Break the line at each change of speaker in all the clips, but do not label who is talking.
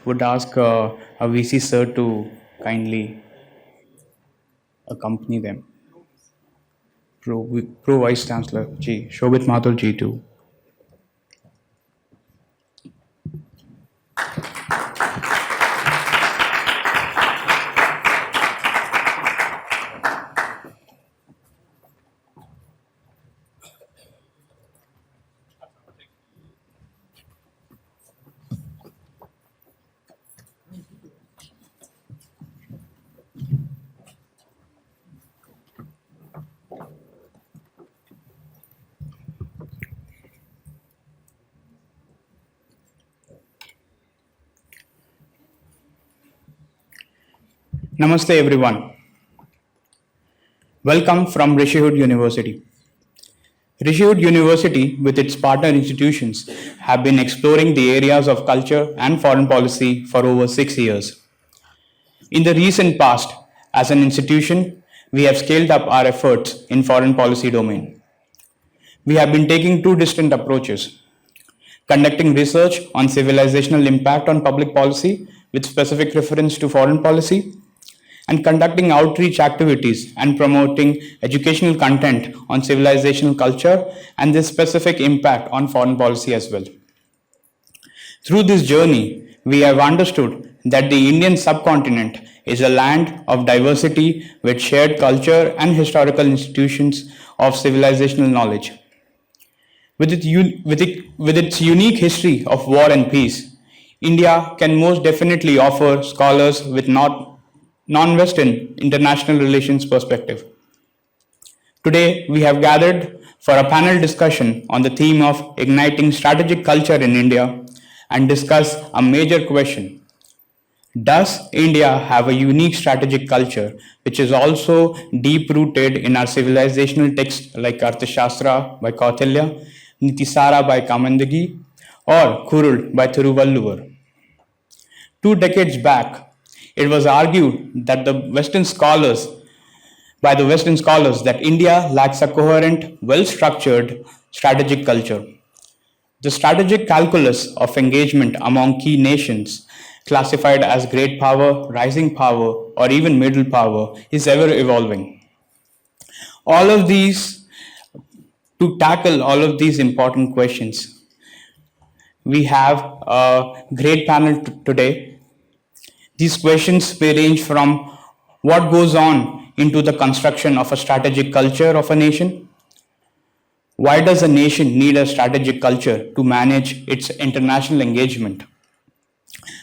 would ask a VC sir to kindly accompany them. Pro Vice Chancellor G. Shobit Mathur G too. Namaste everyone. Welcome from Rishihood University. Rishihood University, with its partner institutions, have been exploring the areas of culture and foreign policy for over 6 years. In the recent past, as an institution, we have scaled up our efforts in foreign policy domain. We have been taking two distinct approaches: conducting research on civilizational impact on public policy with specific reference to foreign policy, and conducting outreach activities and promoting educational content on civilizational culture and their specific impact on foreign policy as well. Through this journey, we have understood that the Indian subcontinent is a land of diversity with shared culture and historical institutions of civilizational knowledge. With its unique history of war and peace, India can most definitely offer scholars with non-Western international relations perspective. Today, we have gathered for a panel discussion on the theme of igniting strategic culture in India and discuss a major question. Does India have a unique strategic culture which is also deep-rooted in our civilizational texts like Arthashastra by Kautilya, Nitisara by Kamandagi, or Kurul by Thiruvalluvar? 2 decades back, it was argued that the Western scholars that India lacks a coherent, well-structured strategic culture. The strategic calculus of engagement among key nations, classified as great power, rising power, or even middle power, is ever evolving. To tackle all of these important questions, we have a great panel today. These questions may range from what goes on into the construction of a strategic culture of a nation. Why does a nation need a strategic culture to manage its international engagement?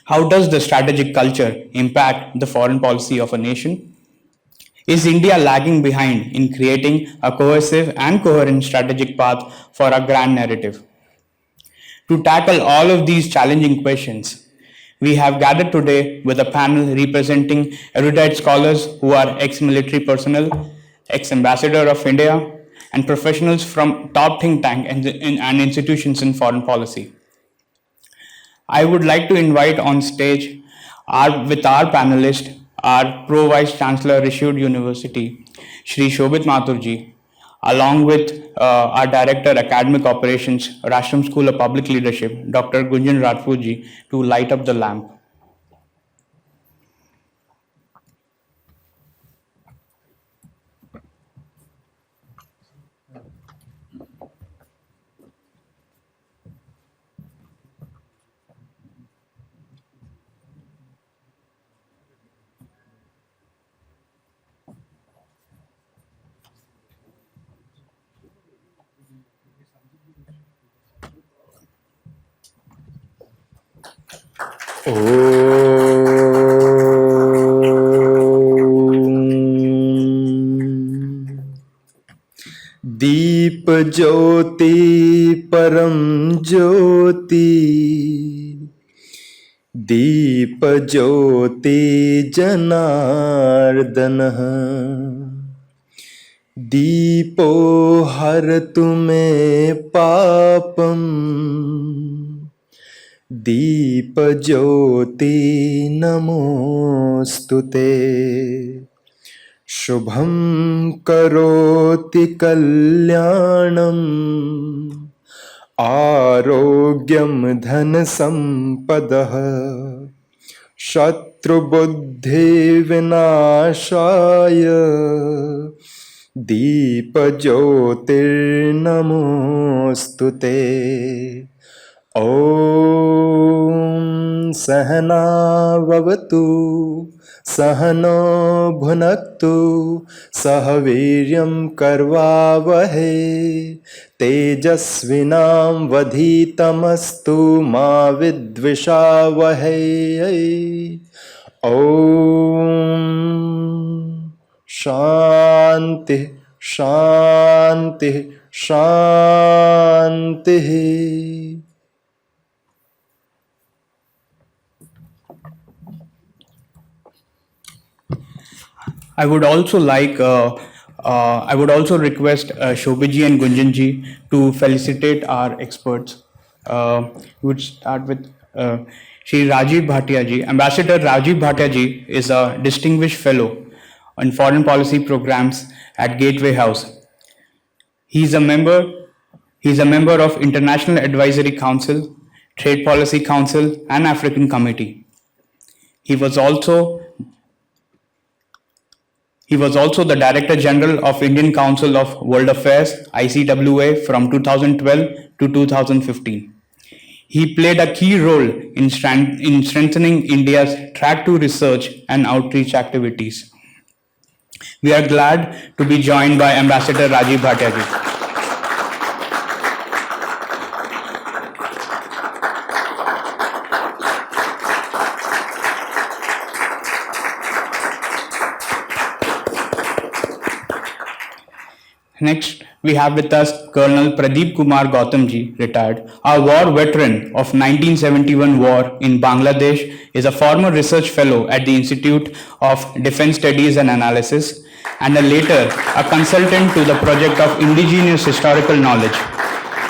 How does the strategic culture impact the foreign policy of a nation? Is India lagging behind in creating a cohesive and coherent strategic path for a grand narrative? To tackle all of these challenging questions, we have gathered today with a panel representing erudite scholars who are ex-military personnel, ex-ambassador of India, and professionals from top think tank and institutions in foreign policy. I would like to invite on stage with our panelist, our Pro Vice Chancellor Rishihood University, Shri Shobit Mathurji, along with our Director Academic Operations, Rashram School of Public Leadership, Dr. Gunjan Rajputji, to light up the lamp.
दीप ज्योति परम ज्योति, दीप ज्योति जनार्दनः, दीपो हरतु मे पापम्, दीप ज्योति नमोस्तुते। शुभं करोति कल्याणम्, आरोग्यं धन संपदः, शत्रुबुद्धिविनाशाय दीपज्योतिर्नमोऽस्तु ते। ॐ सहनाववतु सहनो भुनक्तु सह वीर्यं कर्वावहै तेजस्विनां वधीतमस्तु मा विद्विषावहै। ॐ शांति शांति शांति।
I would also request Shobhiji and Gunjanji to felicitate our experts. We would start with Shri Rajiv Bhatia ji. Ambassador Rajiv Bhatia ji is a distinguished fellow on foreign policy programs at Gateway House. He is a member of International Advisory Council, Trade Policy Council, and African Committee. He was also the Director General of Indian Council of World Affairs, ICWA, from 2012 to 2015. He played a key role in strengthening India's Track 2 research and outreach activities. We are glad to be joined by Ambassador Rajiv Bhatia ji. Next, we have with us Colonel Pradeep Kumar Gautam ji, retired, a war veteran of 1971 war in Bangladesh, is a former research fellow at the Institute of Defense Studies and Analysis, and later a consultant to the project of indigenous historical knowledge.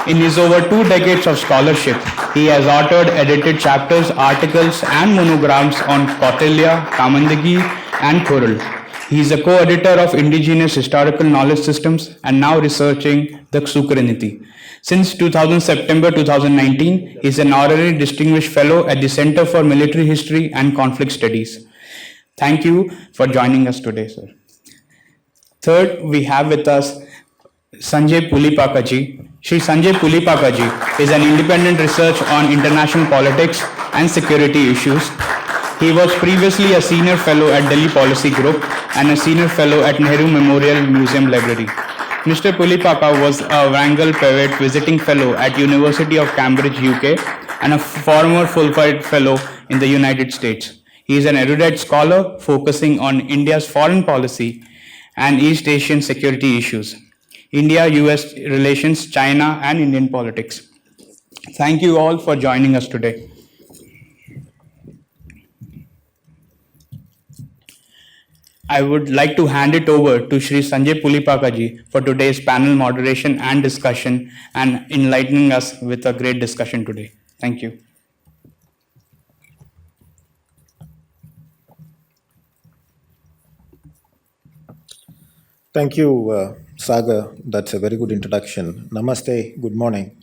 In his over 2 decades of scholarship, he has authored, edited chapters, articles, and monograms on Kautilya, Kamandagi, and Khoral. He is a co-editor of Indigenous Historical Knowledge Systems and now researching the Sukraniti. Since September 2019, he is an honorary distinguished fellow at the Center for Military History and Conflict Studies. Thank you for joining us today, sir. Third, we have with us Sanjay Pulipaka ji. Shri Sanjay Pulipaka ji is an independent researcher on international politics and security issues. He was previously a senior fellow at Delhi Policy Group and a senior fellow at Nehru Memorial Museum Library. Mr. Pulipaka was a Wrangell Pewitt visiting fellow at University of Cambridge, UK, and a former Fulbright fellow in the United States. He is an erudite scholar focusing on India's foreign policy and East Asian security issues, India-US relations, China, and Indian politics. Thank you all for joining us today. I would like to hand it over to Shri Sanjay Pulipaka ji for today's panel moderation and discussion and enlightening us with a great discussion today. Thank you.
Thank you, Sagar. That's a very good introduction. Namaste, good morning.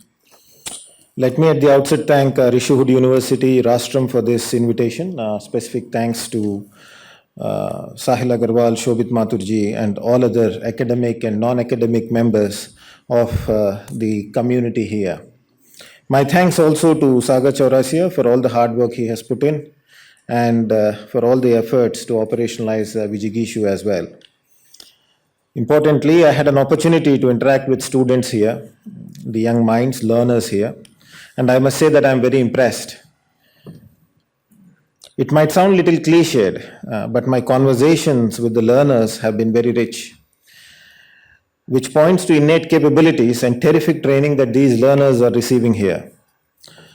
Let me at the outset thank Rishihood University, Rastram for this invitation. Specific thanks to Sahil Agarwal, Shobhit Mathurji, and all other academic and non-academic members of the community here. My thanks also to Sagar Chaurasia for all the hard work he has put in and for all the efforts to operationalize Vijigishu as well. Importantly, I had an opportunity to interact with students here, the young minds, learners here, and I must say that I'm very impressed. It might sound a little cliched, but my conversations with the learners have been very rich, which points to innate capabilities and terrific training that these learners are receiving here.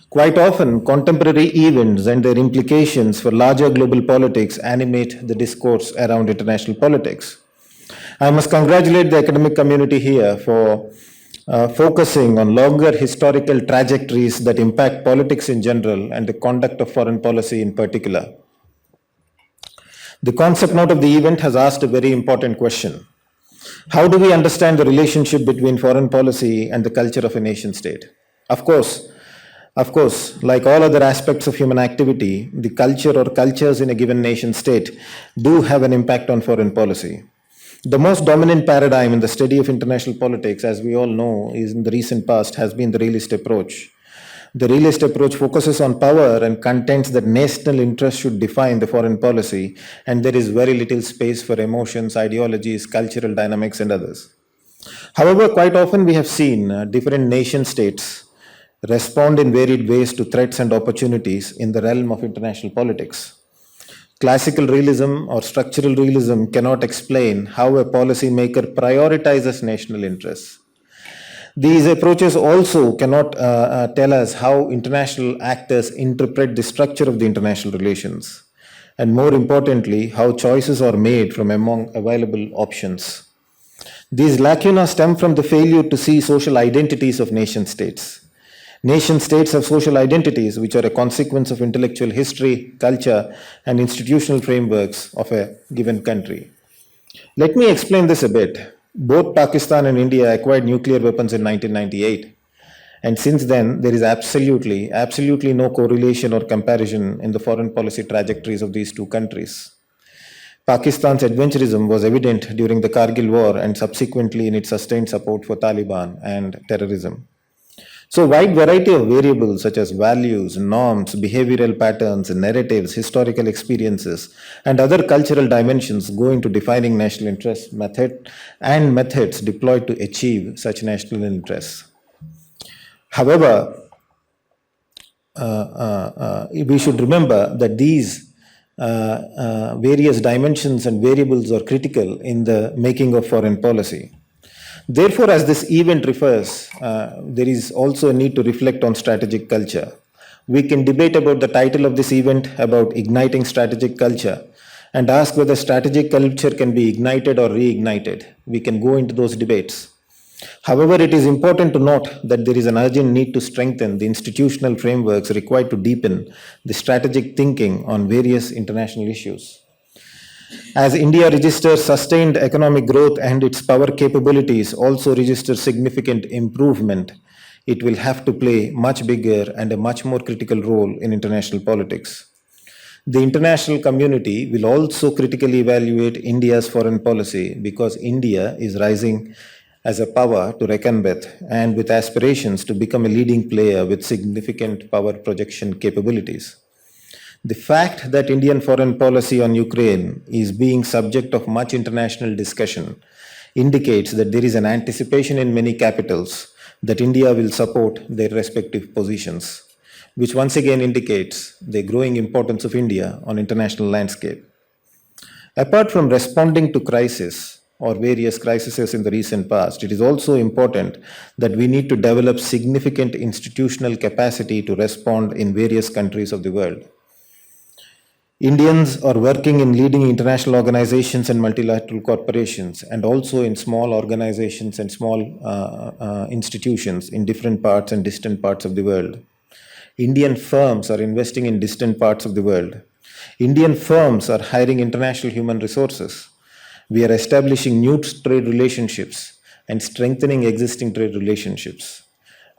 Quite often, contemporary events and their implications for larger global politics animate the discourse around international politics. I must congratulate the academic community here for focusing on longer historical trajectories that impact politics in general and the conduct of foreign policy in particular. The concept note of the event has asked a very important question. How do we understand the relationship between foreign policy and the culture of a nation state? Of course, Of course, like all other aspects of human activity, the culture or cultures in a given nation state do have an impact on foreign policy. The most dominant paradigm in the study of international politics, as we all know, is in the recent past has been the realist approach. The realist approach focuses on power and contends that national interest should define the foreign policy, and there is very little space for emotions, ideologies, cultural dynamics, and others. However, quite often we have seen different nation states respond in varied ways to threats and opportunities in the realm of international politics. Classical realism or structural realism cannot explain how a policymaker prioritizes national interests. These approaches also cannot tell us how international actors interpret the structure of the international relations, and more importantly, how choices are made from among available options. These lacunae stem from the failure to see social identities of nation states. Nation states have social identities which are a consequence of intellectual history, culture, and institutional frameworks of a given country. Let me explain this a bit. Both Pakistan and India acquired nuclear weapons in 1998. And since then, there is absolutely no correlation or comparison in the foreign policy trajectories of these two countries. Pakistan's adventurism was evident during the Kargil War and subsequently in its sustained support for Taliban and terrorism. So, a wide variety of variables such as values, norms, behavioral patterns, narratives, historical experiences, and other cultural dimensions go into defining national interests and methods deployed to achieve such national interests. However, we should remember that these various dimensions and variables are critical in the making of foreign policy. Therefore, as this event refers, there is also a need to reflect on strategic culture. We can debate about the title of this event, about igniting strategic culture, and ask whether strategic culture can be ignited or reignited. We can go into those debates. However, it is important to note that there is an urgent need to strengthen the institutional frameworks required to deepen the strategic thinking on various international issues. As India registers sustained economic growth and its power capabilities also register significant improvement, it will have to play much bigger and a much more critical role in international politics. The international community will also critically evaluate India's foreign policy because India is rising as a power to reckon with and with aspirations to become a leading player with significant power projection capabilities. The fact that Indian foreign policy on Ukraine is being subject of much international discussion indicates that there is an anticipation in many capitals that India will support their respective positions, which once again indicates the growing importance of India on international landscape. Apart from responding to crisis or various crises in the recent past, it is also important that we need to develop significant institutional capacity to respond in various countries of the world. Indians are working in leading international organizations and multilateral corporations, and also in small organizations and small institutions in different parts and distant parts of the world. Indian firms are investing in distant parts of the world. Indian firms are hiring international human resources. We are establishing new trade relationships and strengthening existing trade relationships.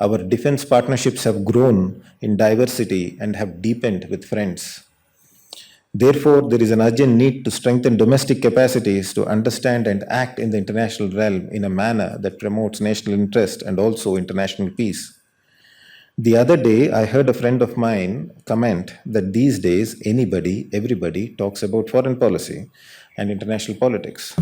Our defense partnerships have grown in diversity and have deepened with friends. Therefore, there is an urgent need to strengthen domestic capacities to understand and act in the international realm in a manner that promotes national interest and also international peace. The other day, I heard a friend of mine comment that these days everybody talks about foreign policy and international politics.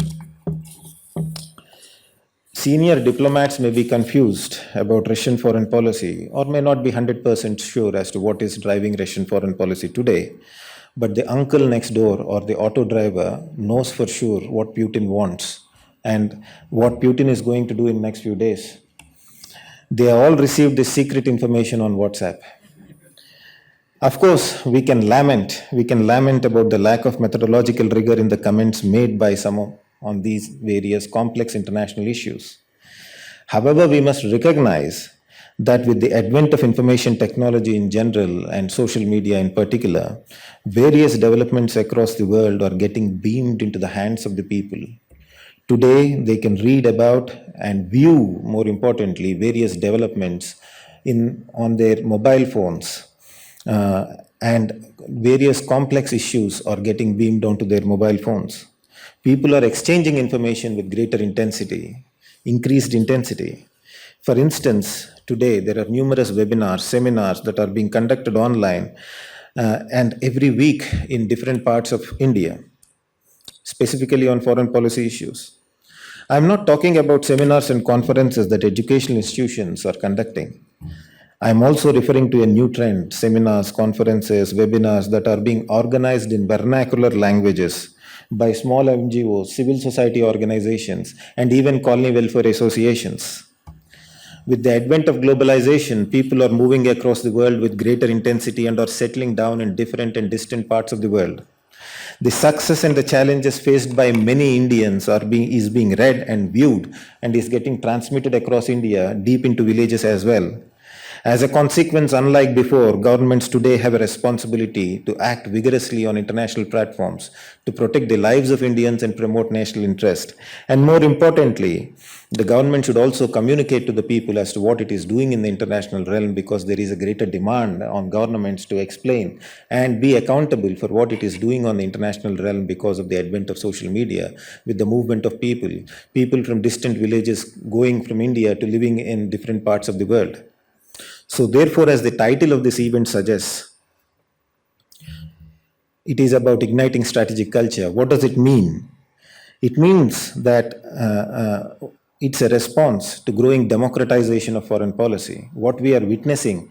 Senior diplomats may be confused about Russian foreign policy or may not be 100% sure as to what is driving Russian foreign policy today. But the uncle next door or the auto driver knows for sure what Putin wants and what Putin is going to do in the next few days. They all received this secret information on WhatsApp. Of course, we can lament about the lack of methodological rigor in the comments made by some on these various complex international issues. However, we must recognize that with the advent of information technology in general and social media in particular, various developments across the world are getting beamed into the hands of the people. Today, they can read about and view, more importantly, various developments on their mobile phones, and various complex issues are getting beamed onto their mobile phones. People are exchanging information with greater intensity, increased intensity. For instance, today there are numerous webinars, seminars that are being conducted online and every week in different parts of India, specifically on foreign policy issues. I'm not talking about seminars and conferences that educational institutions are conducting. I'm also referring to a new trend, seminars, conferences, webinars that are being organized in vernacular languages by small NGOs, civil society organizations, and even colony welfare associations. With the advent of globalization, people are moving across the world with greater intensity and are settling down in different and distant parts of the world. The success and the challenges faced by many Indians is being read and viewed and is getting transmitted across India deep into villages as well. As a consequence, unlike before, governments today have a responsibility to act vigorously on international platforms to protect the lives of Indians and promote national interest. And more importantly, the government should also communicate to the people as to what it is doing in the international realm, because there is a greater demand on governments to explain and be accountable for what it is doing on the international realm because of the advent of social media, with the movement of people from distant villages going from India to living in different parts of the world. So therefore, as the title of this event suggests, it is about igniting strategic culture. What does it mean? It means that it's a response to growing democratization of foreign policy. What we are witnessing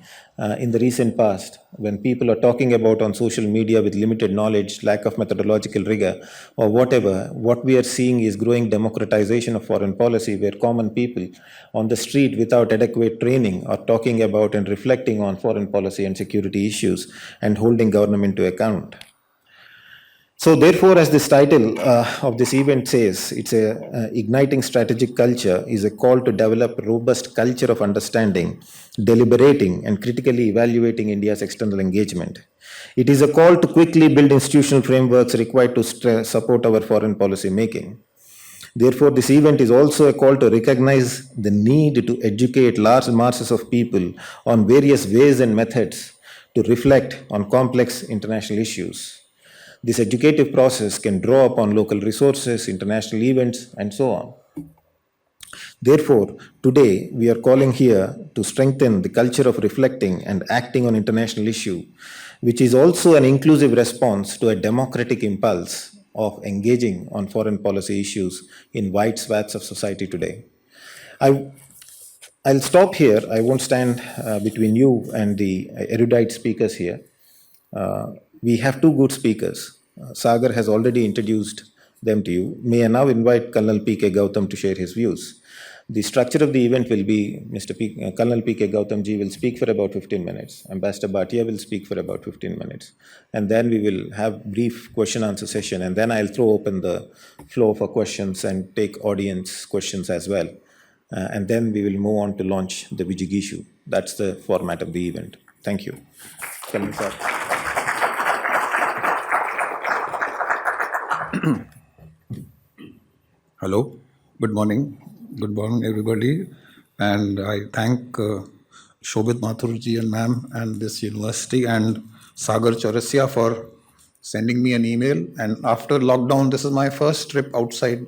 in the recent past, when people are talking about on social media with limited knowledge, lack of methodological rigor, or whatever, what we are seeing is growing democratization of foreign policy, where common people on the street without adequate training are talking about and reflecting on foreign policy and security issues and holding government to account. So therefore, as this title of this event says, it's igniting strategic culture is a call to develop a robust culture of understanding, deliberating, and critically evaluating India's external engagement. It is a call to quickly build institutional frameworks required to support our foreign policy making. Therefore, this event is also a call to recognize the need to educate large masses of people on various ways and methods to reflect on complex international issues. This educative process can draw upon local resources, international events, and so on. Therefore, today we are calling here to strengthen the culture of reflecting and acting on international issue, which is also an inclusive response to a democratic impulse of engaging on foreign policy issues in wide swaths of society today. I'll stop here. I won't stand between you and the erudite speakers here. We have two good speakers. Sagar has already introduced them to you. May I now invite Colonel P.K. Gautam to share his views. The structure of the event will be Colonel P.K. Gautam ji will speak for about 15 minutes. Ambassador Bhatia will speak for about 15 minutes. And then we will have brief question answer session. And then I'll throw open the floor for questions and take audience questions as well. And then we will move on to launch the Vijigishu. That's the format of the event. Thank you. Colonel sir.
Hello, good morning everybody, and I thank Shobit Mathurji and ma'am and this university and Sagar Chaurasia for sending me an email. And after lockdown, this is my first trip outside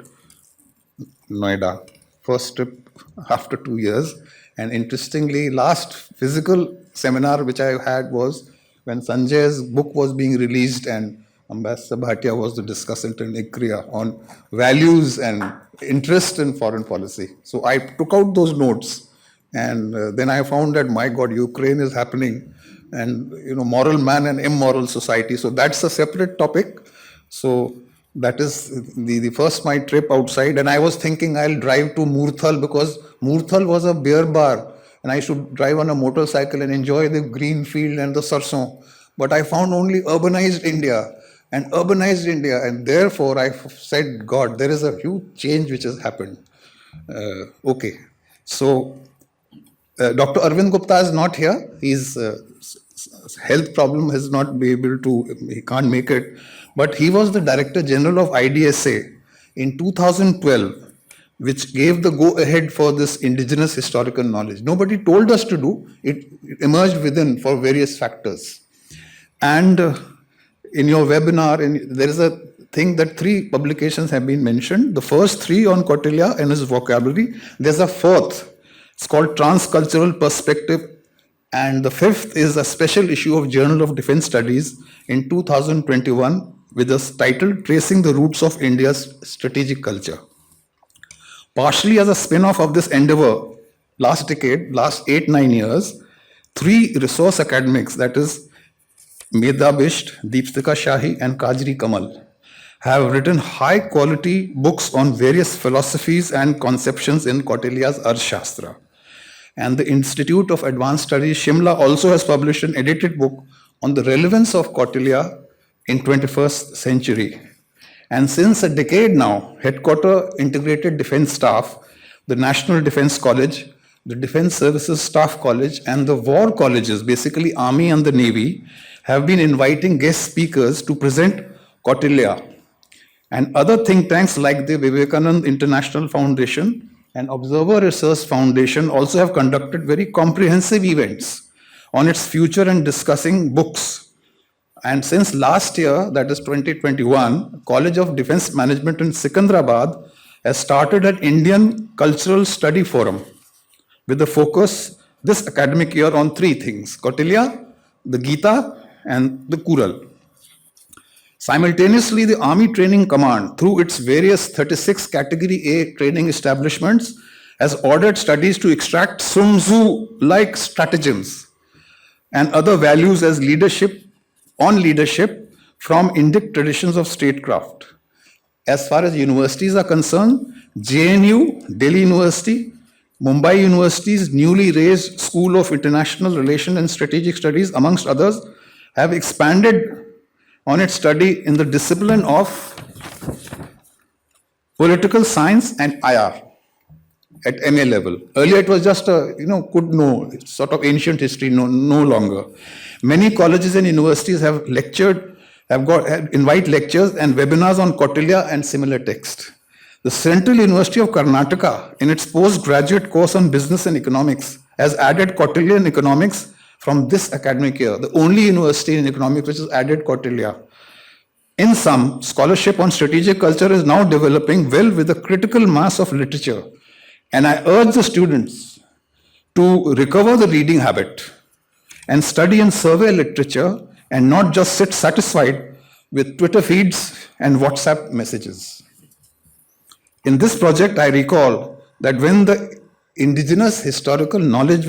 Noida, first trip after 2 years. And interestingly, last physical seminar which I had was when Sanjay's book was being released and Ambassador Bhatia was the discussant in ICRIA on values and interest in foreign policy. So I took out those notes, and then I found that, my God, Ukraine is happening, and moral man and immoral society. So that's a separate topic. So that is the first my trip outside, and I was thinking I'll drive to Murthal, because Murthal was a beer bar, and I should drive on a motorcycle and enjoy the green field and the sarson. But I found only urbanized India. And therefore I said, God, there is a huge change which has happened. Okay, so Dr. Arvind Gupta is not here. His health problem has not been able to, he can't make it. But he was the Director General of IDSA in 2012, which gave the go-ahead for this indigenous historical knowledge. Nobody told us to do, it emerged within for various factors. And in your webinar, there is a thing that 3 publications have been mentioned. The first 3 on Kautilya and his vocabulary. There's a 4th, it's called Transcultural Perspective. And the 5th is a special issue of Journal of Defense Studies in 2021 with the title Tracing the Roots of India's Strategic Culture. Partially as a spin-off of this endeavor, last decade, last 8-9 years, 3 resource academics, that is Medha Bisht, Deeptika Shahi and Kajri Kamal, have written high-quality books on various philosophies and conceptions in Kautilya's Arthashastra. And the Institute of Advanced Studies, Shimla, also has published an edited book on the relevance of Kautilya in 21st century. And since a decade now, Headquarter Integrated Defense Staff, the National Defense College, the Defense Services Staff College, and the war colleges, basically Army and the Navy, have been inviting guest speakers to present Kautilya. And other think tanks like the Vivekananda International Foundation and Observer Research Foundation also have conducted very comprehensive events on its future and discussing books. And since last year, that is 2021, College of Defense Management in Secunderabad has started an Indian Cultural Study Forum with the focus this academic year on 3 things: Kautilya, the Gita, and the Kural. Simultaneously, the Army Training Command, through its various 36 Category A training establishments, has ordered studies to extract Sun Tzu-like stratagems and other values as leadership from Indic traditions of statecraft. As far as universities are concerned, JNU, Delhi University, Mumbai University's newly raised School of International Relations and Strategic Studies, amongst others, have expanded on its study in the discipline of political science and IR at MA level. Earlier it was just a, could know, sort of ancient history, no longer. Many colleges and universities have invite lectures and webinars on Kautilya and similar text. The Central University of Karnataka, in its postgraduate course on business and economics, has added Kautilya and economics from this academic year, the only university in economics which has added Kautilya. In sum, scholarship on strategic culture is now developing well with a critical mass of literature. And I urge the students to recover the reading habit and study and survey literature and not just sit satisfied with Twitter feeds and WhatsApp messages. In this project, I recall that when the indigenous historical knowledge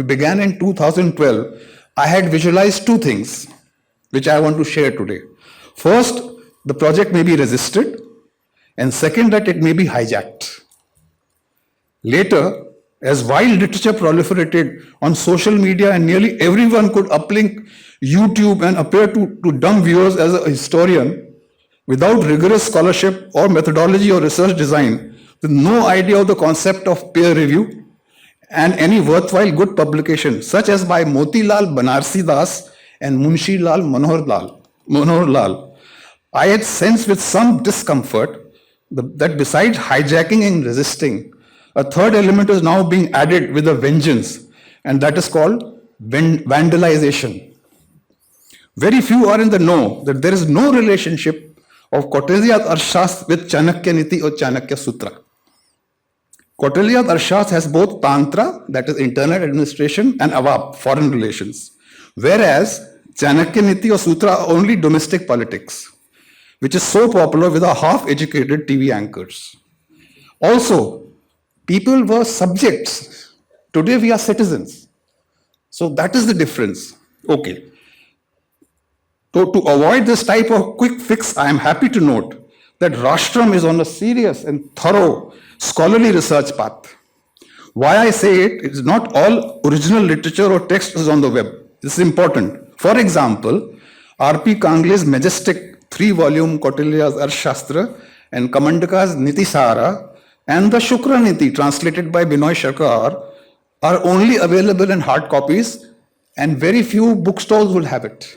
began in 2012, I had visualized 2 things which I want to share today. First, the project may be resisted, and second, that it may be hijacked. Later, as wild literature proliferated on social media and nearly everyone could uplink YouTube and appear to dumb viewers as a historian without rigorous scholarship or methodology or research design, with no idea of the concept of peer review and any worthwhile good publication, such as by Motilal Banarsi Das and Munshi Lal Manohar Lal, I had sensed with some discomfort that besides hijacking and resisting, a third element is now being added with a vengeance, and that is called vandalization. Very few are in the know that there is no relationship of Kautilya's Arthashastra with Chanakya Niti or Chanakya Sutra. Kautilya's Arthashastra has both Tantra, that is internal administration, and Avap, foreign relations, whereas Chanakya Niti or Sutra are only domestic politics, which is so popular with our half-educated TV anchors. Also, people were subjects. Today we are citizens. So that is the difference. Okay. So to avoid this type of quick fix, I am happy to note that Rashtram is on a serious and thorough scholarly research path. Why I say it is not all original literature or text is on the web. This is important. For example, R.P. Kangle's majestic 3-volume Kautilya's Arthashastra and Kamandaka's Niti Sara and the Shukra Niti, translated by Binoy Sharkar, are only available in hard copies, and very few bookstores will have it.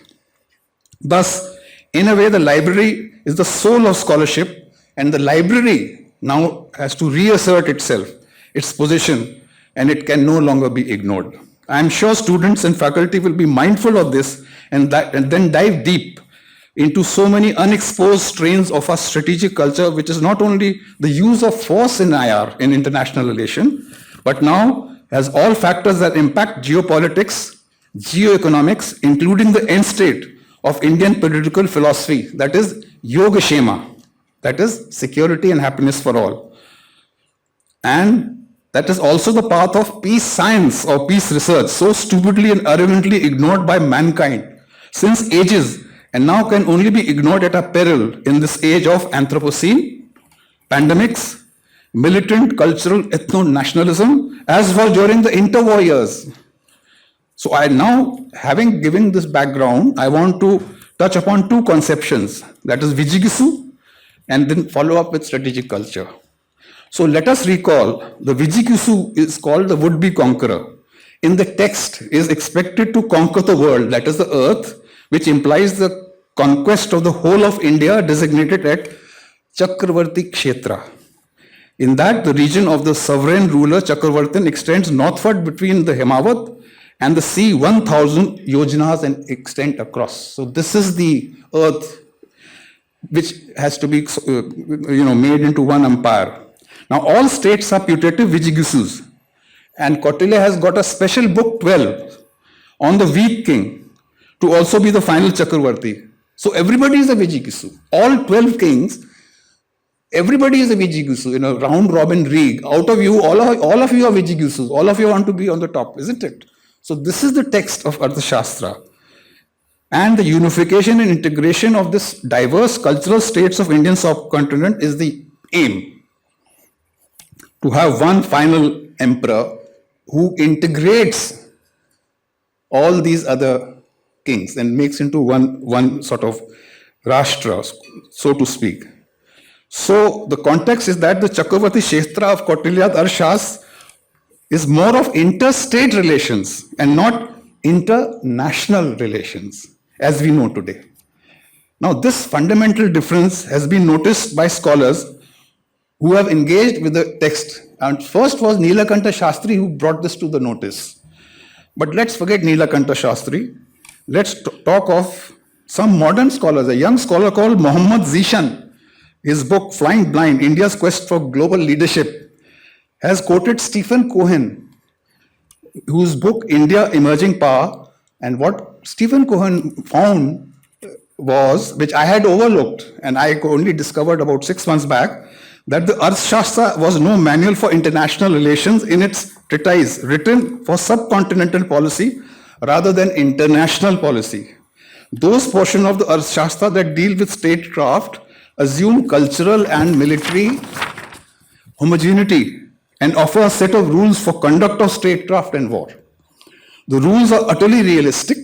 Thus, in a way, the library is the soul of scholarship, and the library now has to reassert itself, its position, and it can no longer be ignored. I am sure students and faculty will be mindful of this and then dive deep into so many unexposed strains of our strategic culture, which is not only the use of force in IR, in international relation, but now has all factors that impact geopolitics, geoeconomics, including the end state of Indian political philosophy, that is Yogashema, that is security and happiness for all. And that is also the path of peace science or peace research, so stupidly and arrogantly ignored by mankind since ages, and now can only be ignored at a peril in this age of Anthropocene, pandemics, militant cultural ethno-nationalism, as was during the interwar years. So I now, having given this background, I want to touch upon two conceptions, that is Vijigishu, and then follow up with strategic culture. So let us recall, the Vijigishu is called the would-be conqueror. In the text, is expected to conquer the world, that is the earth, which implies the conquest of the whole of India, designated at Chakravarti Kshetra. In that, the region of the sovereign ruler Chakravartin extends northward between the Himawat and the sea 1,000 yojanas in extent across. So this is the earth which has to be made into one empire. Now all states are putative Vijigishus, and Kautilya has got a special book 12 on the weak king to also be the final Chakravarti. So everybody is a Vijigishu. All 12 kings, everybody is a Vijigishu in a round robin league. Out of you, all of you are Vijigishus. All of you want to be on the top, isn't it? So this is the text of Arthashastra. And the unification and integration of this diverse cultural states of Indian subcontinent is the aim. To have one final emperor who integrates all these other kings and makes into one sort of Rashtra, so to speak. So the context is that the Chakravarti Kshetra of Kautilya Arshas is more of interstate relations and not international relations, as we know today. Now, this fundamental difference has been noticed by scholars who have engaged with the text. And first was Nilakanta Shastri who brought this to the notice. But let's forget Nilakanta Shastri. Let's talk of some modern scholars. A young scholar called Mohammad Zishan, his book Flying Blind, India's Quest for Global Leadership, has quoted Stephen Cohen, whose book India Emerging Power, and what Stephen Cohen found was, which I had overlooked and I only discovered about 6 months back, that the Arthashastra was no manual for international relations in its treatise written for subcontinental policy rather than international policy. Those portions of the Arthashastra that deal with statecraft assume cultural and military homogeneity and offer a set of rules for conduct of statecraft and war. The rules are utterly realistic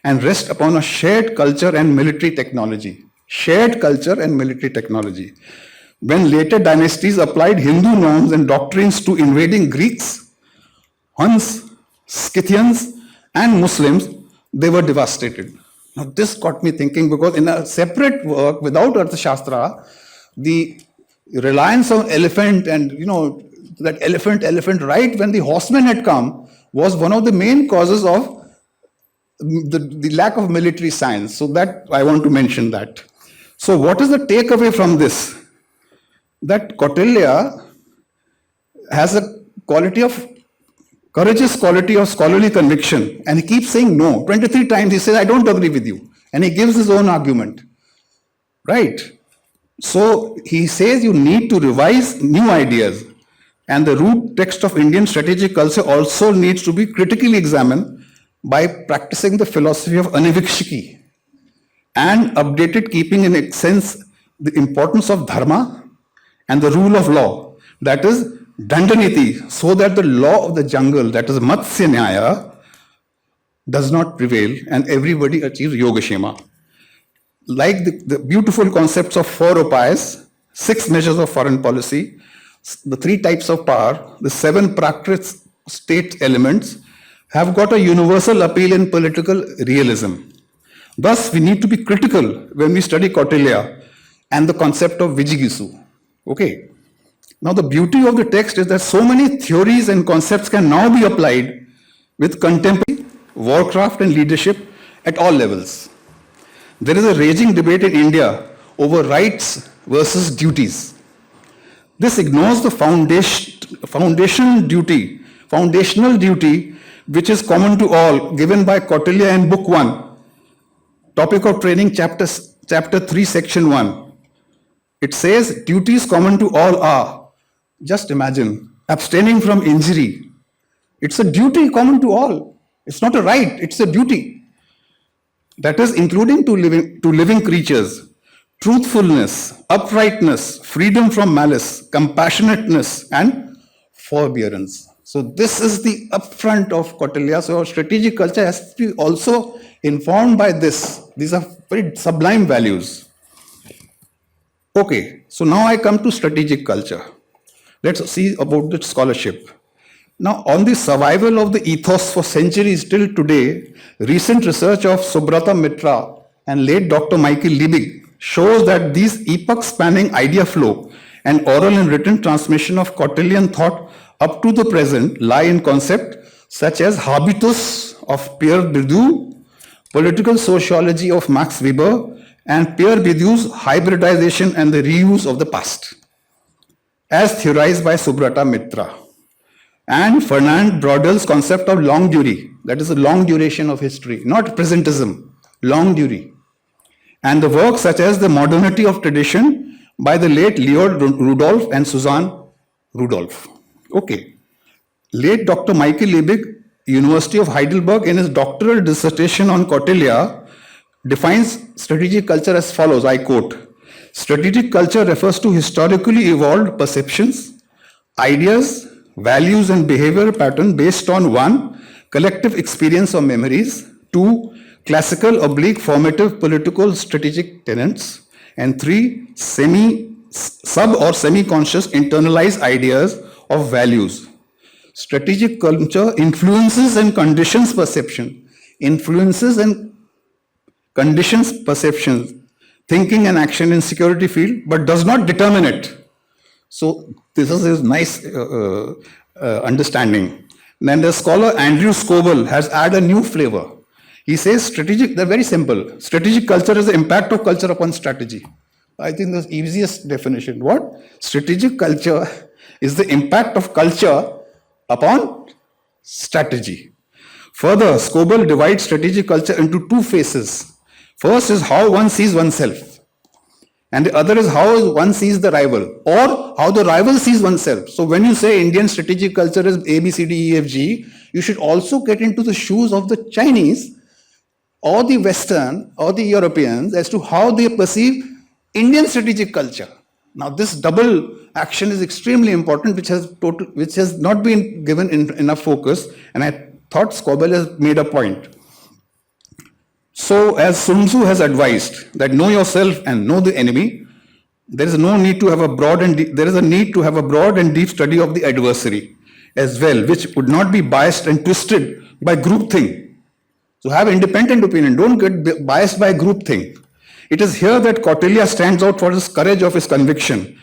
and rest upon a shared culture and military technology. Shared culture and military technology. When later dynasties applied Hindu norms and doctrines to invading Greeks, Huns, Scythians, and Muslims, they were devastated. Now this got me thinking, because in a separate work without Arthashastra, the reliance on elephant and that elephant right when the horsemen had come was one of the main causes of the lack of military science. So that I want to mention that. So what is the takeaway from this? That Kautilya has a courageous quality of scholarly conviction, and he keeps saying no. 23 times he says, I don't agree with you. And he gives his own argument. Right? So he says you need to revise new ideas. And the root text of Indian strategic culture also needs to be critically examined by practicing the philosophy of anivikshiki and updated, keeping in its sense the importance of dharma and the rule of law, that is dandaniti, so that the law of the jungle, that is matsya nyaya, does not prevail and everybody achieves yogashema. Like the beautiful concepts of 4 upayas, 6 measures of foreign policy, the 3 types of power, the 7 practice state elements have got a universal appeal in political realism. Thus, we need to be critical when we study Kautilya and the concept of Vijigishu. Okay. Now, the beauty of the text is that so many theories and concepts can now be applied with contemporary warcraft and leadership at all levels. There is a raging debate in India over rights versus duties. This ignores the foundational duty which is common to all, given by Kautilya in Book 1, Topic of Training, Chapter 3, Section 1. It says, duties common to all are, just imagine, abstaining from injury. It's a duty common to all. It's not a right, it's a duty. That is including to living creatures. Truthfulness, uprightness, freedom from malice, compassionateness, and forbearance. So this is the upfront of Kautilya. So our strategic culture has to be also informed by this. These are very sublime values. Okay, so now I come to strategic culture. Let's see about the scholarship. Now, on the survival of the ethos for centuries till today, recent research of Subrata Mitra and late Dr. Michael Liebig shows that these epoch-spanning idea flow and oral and written transmission of Kautilyan thought up to the present lie in concepts such as habitus of Pierre Bourdieu, political sociology of Max Weber, and Pierre Bourdieu's hybridization and the reuse of the past, as theorized by Subrata Mitra, and Fernand Braudel's concept of long durée, that is the long duration of history, not presentism, long durée, and the works such as The Modernity of Tradition by the late Leo Rudolph and Suzanne Rudolph. Okay. Late Dr. Michael Liebig, University of Heidelberg, in his doctoral dissertation on Kautilya, defines strategic culture as follows, I quote, strategic culture refers to historically evolved perceptions, ideas, values and behavior pattern based on 1, collective experience or memories, 2, classical oblique formative political strategic tenets, and 3, sub or semi-conscious internalized ideas of values. Strategic culture influences and conditions perception, thinking and action in security field, but does not determine it. So this is a nice understanding. Then the scholar Andrew Scoble has added a new flavor. He says they're very simple. Strategic culture is the impact of culture upon strategy. I think the easiest definition. What? Strategic culture is the impact of culture upon strategy. Further, Scoble divides strategic culture into 2 phases. First is how one sees oneself, and the other is how one sees the rival, or how the rival sees oneself. So when you say Indian strategic culture is A, B, C, D, E, F, G, you should also get into the shoes of the Chinese or the Western or the Europeans as to how they perceive Indian strategic culture. Now this double action is extremely important, which has not been given enough focus, and I thought Scoble has made a point. So as Sun Tzu has advised that know yourself and know the enemy, there is a need to have a broad and deep study of the adversary as well, which would not be biased and twisted by groupthink. So have independent opinion, don't get biased by groupthink. It is here that Kautilya stands out for his courage of his conviction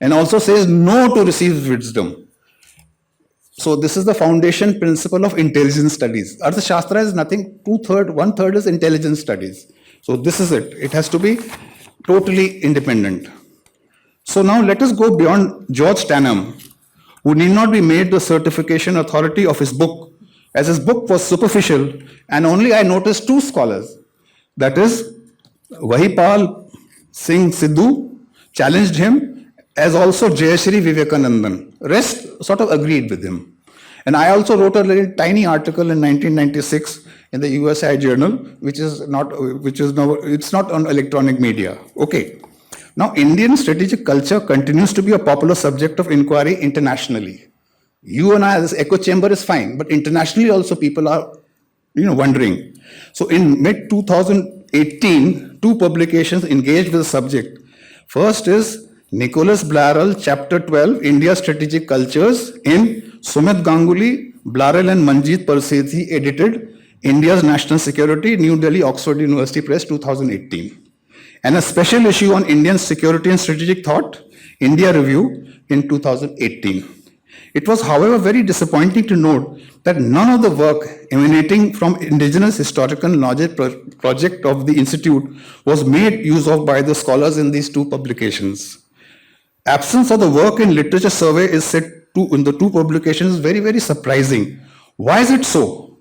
and also says no to received wisdom. So this is the foundation principle of intelligence studies. Arthashastra is nothing, 1/3 is intelligence studies. So this is it. It has to be totally independent. So now let us go beyond George Tanham, who need not be made the certification authority of his book, as his book was superficial, and only I noticed 2 scholars. That is, Vahipal Singh Sidhu challenged him, as also Jayashri Vivekanandan. Rest sort of agreed with him. And I also wrote a little tiny article in 1996 in the USI Journal, it's not on electronic media. Okay. Now, Indian strategic culture continues to be a popular subject of inquiry internationally. You and I, this echo chamber is fine, but internationally also people are, wondering. So in mid-2018, 2 publications engaged with the subject. First is Nicholas Blarell, Chapter 12, India Strategic Cultures, in Sumit Ganguly, Blarell and Manjeet Parsethi edited, India's National Security, New Delhi, Oxford University Press, 2018. And a special issue on Indian security and strategic thought India Review in 2018. It was, however, very disappointing to note that none of the work emanating from indigenous historical knowledge project of the Institute was made use of by the scholars in these two publications. Absence of the work in literature survey is said to in the two publications is very, very surprising. Why is it so?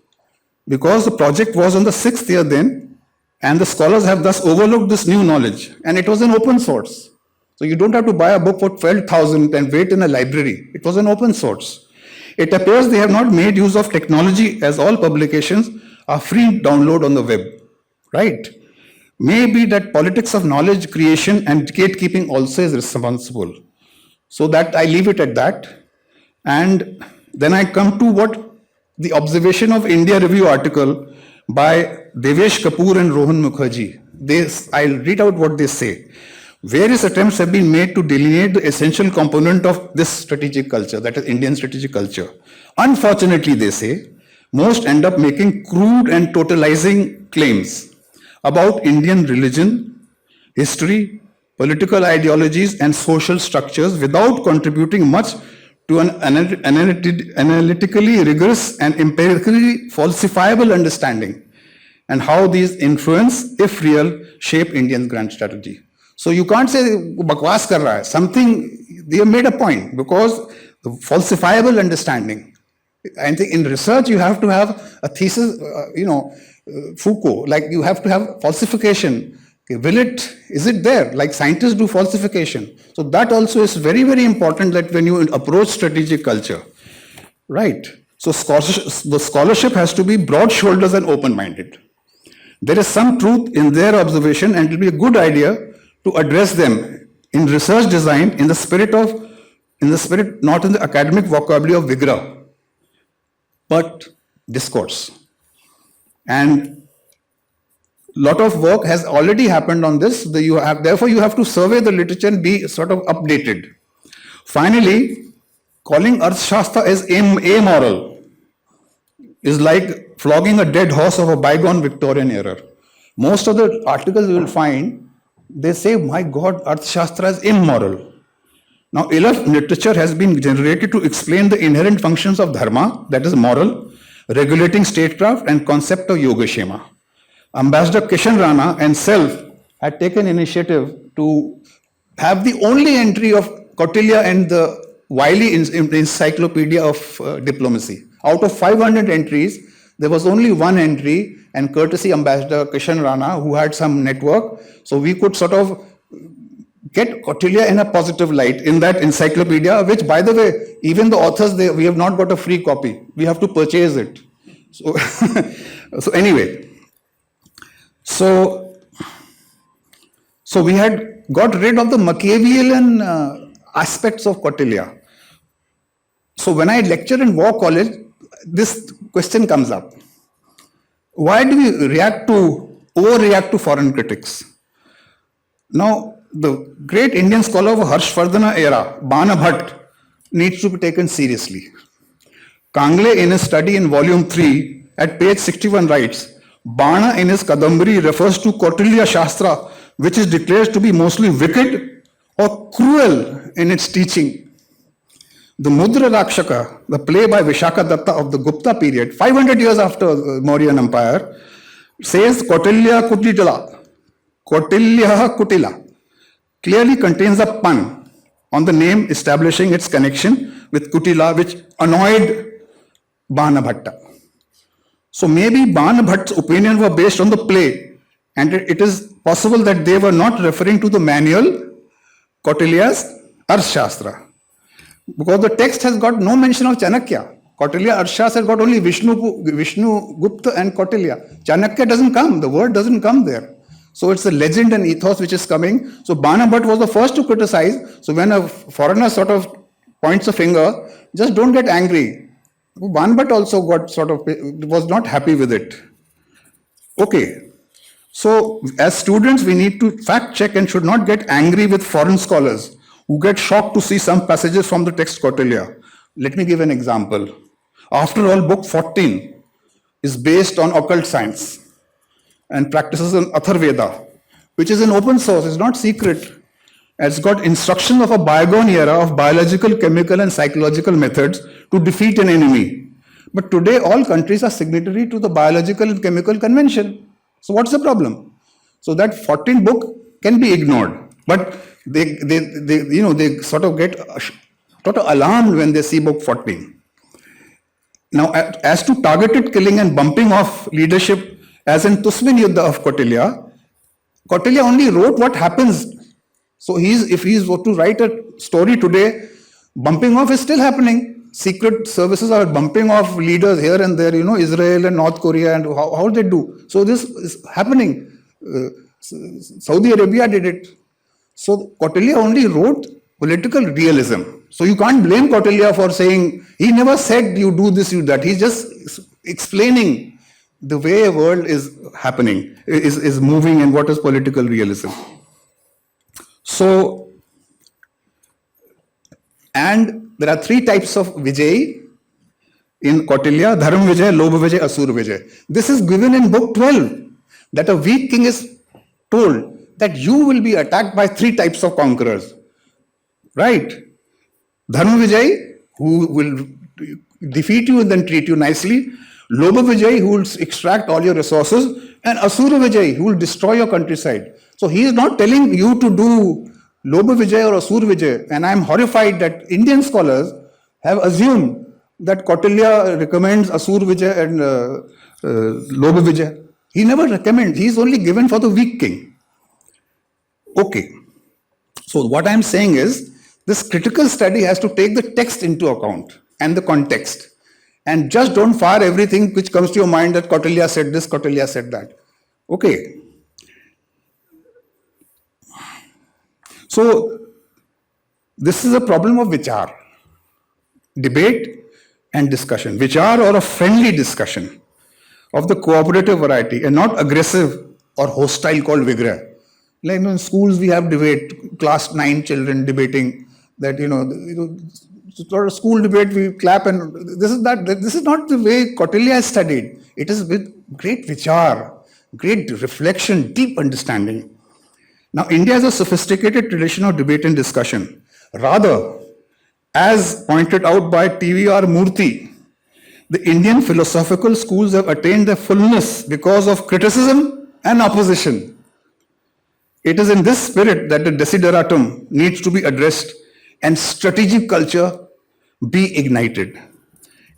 Because the project was on the 6th year then, and the scholars have thus overlooked this new knowledge, and it was an open source. So you don't have to buy a book for 12,000 and wait in a library. It was an open source. It appears they have not made use of technology, as all publications are free download on the web, right? Maybe that politics of knowledge creation and gatekeeping also is responsible. So that I leave it at that. And then I come to what the observation of India Review article by Devesh Kapoor and Rohan Mukherjee. I'll read out what they say. Various attempts have been made to delineate the essential component of this strategic culture, that is Indian strategic culture. Unfortunately, they say, most end up making crude and totalizing claims about Indian religion, history, political ideologies, and social structures without contributing much to an analytically rigorous and empirically falsifiable understanding and how these influence, if real, shape Indian grand strategy. So you can't say bakwas kar raha hai. Something, they have made a point because the falsifiable understanding. I think in research you have to have a thesis, Foucault, like you have to have falsification. Okay, is it there? Like scientists do falsification. So that also is very, very important that when you approach strategic culture, right? So the scholarship has to be broad shoulders and open-minded. There is some truth in their observation and it will be a good idea to address them in research design in the spirit, not in the academic vocabulary of Vigra, but discourse. And a lot of work has already happened on this. Therefore, you have to survey the literature and be sort of updated. Finally, calling Arthashastra as amoral is like flogging a dead horse of a bygone Victorian era. Most of the articles you will find, they say, my God, Arthashastra is immoral. Now, enough literature has been generated to explain the inherent functions of dharma, that is moral, regulating statecraft and concept of Yogashema. Ambassador Kishan Rana and self had taken initiative to have the only entry of Kautilya and the Wiley Encyclopedia of Diplomacy. Out of 500 entries, there was only one entry, and courtesy Ambassador Kishan Rana, who had some network, so we could sort of get Kautilya in a positive light in that encyclopedia, which, by the way, even the authors, we have not got a free copy. We have to purchase it. So, so anyway, so we had got rid of the Machiavellian aspects of Kautilya. So when I lecture in War College, this question comes up. Why do we overreact to foreign critics? Now, the great Indian scholar of Harshvardhana era, Bana Bhatt, needs to be taken seriously. Kangle, in his study in volume 3, at page 61 writes, Bana in his Kadambari refers to Kautilya Shastra, which is declared to be mostly wicked or cruel in its teaching. The Mudra Rakshaka, the play by Vishaka Datta of the Gupta period, 500 years after the Mauryan Empire, says Kautilya Kutila, clearly contains a pun on the name, establishing its connection with Kutila, which annoyed Bana Bhatta. So maybe Bana Bhatt's opinion were based on the play, and it is possible that they were not referring to the manual, Kautilya's Arthashastra. Because the text has got no mention of Chanakya. Kautilya Arthashastra has got only Vishnu, Gupta and Kautilya. Chanakya doesn't come, the word doesn't come there. So it's a legend and ethos which is coming. So Bana Bhatt was the first to criticize. So when a foreigner sort of points a finger, just don't get angry. Bana Bhatt also was not happy with it. Okay. So as students, we need to fact check and should not get angry with foreign scholars who get shocked to see some passages from the text Kautilya. Let me give an example. After all, book 14 is based on occult science and practices in Atharveda, which is an open source, it's not secret. It's got instruction of a bygone era of biological, chemical, and psychological methods to defeat an enemy. But today, all countries are signatory to the biological and chemical convention. So, what's the problem? So, that 14 book can be ignored. But they sort of get sort of alarmed when they see book 14. Now, as to targeted killing and bumping off leadership, as in Tusmin Yuddha of Kautilya only wrote what happens. So if he's to write a story today, bumping off is still happening. Secret services are bumping off leaders here and there, Israel and North Korea, and how they do. So this is happening. Saudi Arabia did it. So Kautilya only wrote political realism. So you can't blame Kautilya for saying, he never said you do this, you that. He's just explaining the way a world is happening, is moving, and what is political realism. So, and there are three types of Vijay in Kautilya: Dharma Vijay, Lobha Vijay, Asura Vijay. This is given in book 12, that a weak king is told that you will be attacked by three types of conquerors. Right? Dharma Vijay, who will defeat you and then treat you nicely. Lobha Vijay, who will extract all your resources. And Asura Vijay, who will destroy your countryside. So he is not telling you to do Lobha Vijay or Asura Vijay. And I am horrified that Indian scholars have assumed that Kautilya recommends Asura Vijay and Lobha Vijay. He never recommends. He is only given for the weak king. Okay. So what I am saying is, this critical study has to take the text into account and the context. And just don't fire everything which comes to your mind that Kautilya said this, Kautilya said that. Okay. So, this is a problem of vichar, debate and discussion. Vichar, or a friendly discussion of the cooperative variety, and not aggressive or hostile called vigra. Like in schools we have debate, class 9 children debating that, sort of school debate, we clap, and this is not the way Kautilya has studied. It is with great vichar, great reflection, deep understanding. Now, India has a sophisticated tradition of debate and discussion. Rather, as pointed out by T.V.R. Murthy, the Indian philosophical schools have attained their fullness because of criticism and opposition. It is in this spirit that the desideratum needs to be addressed and strategic culture be ignited.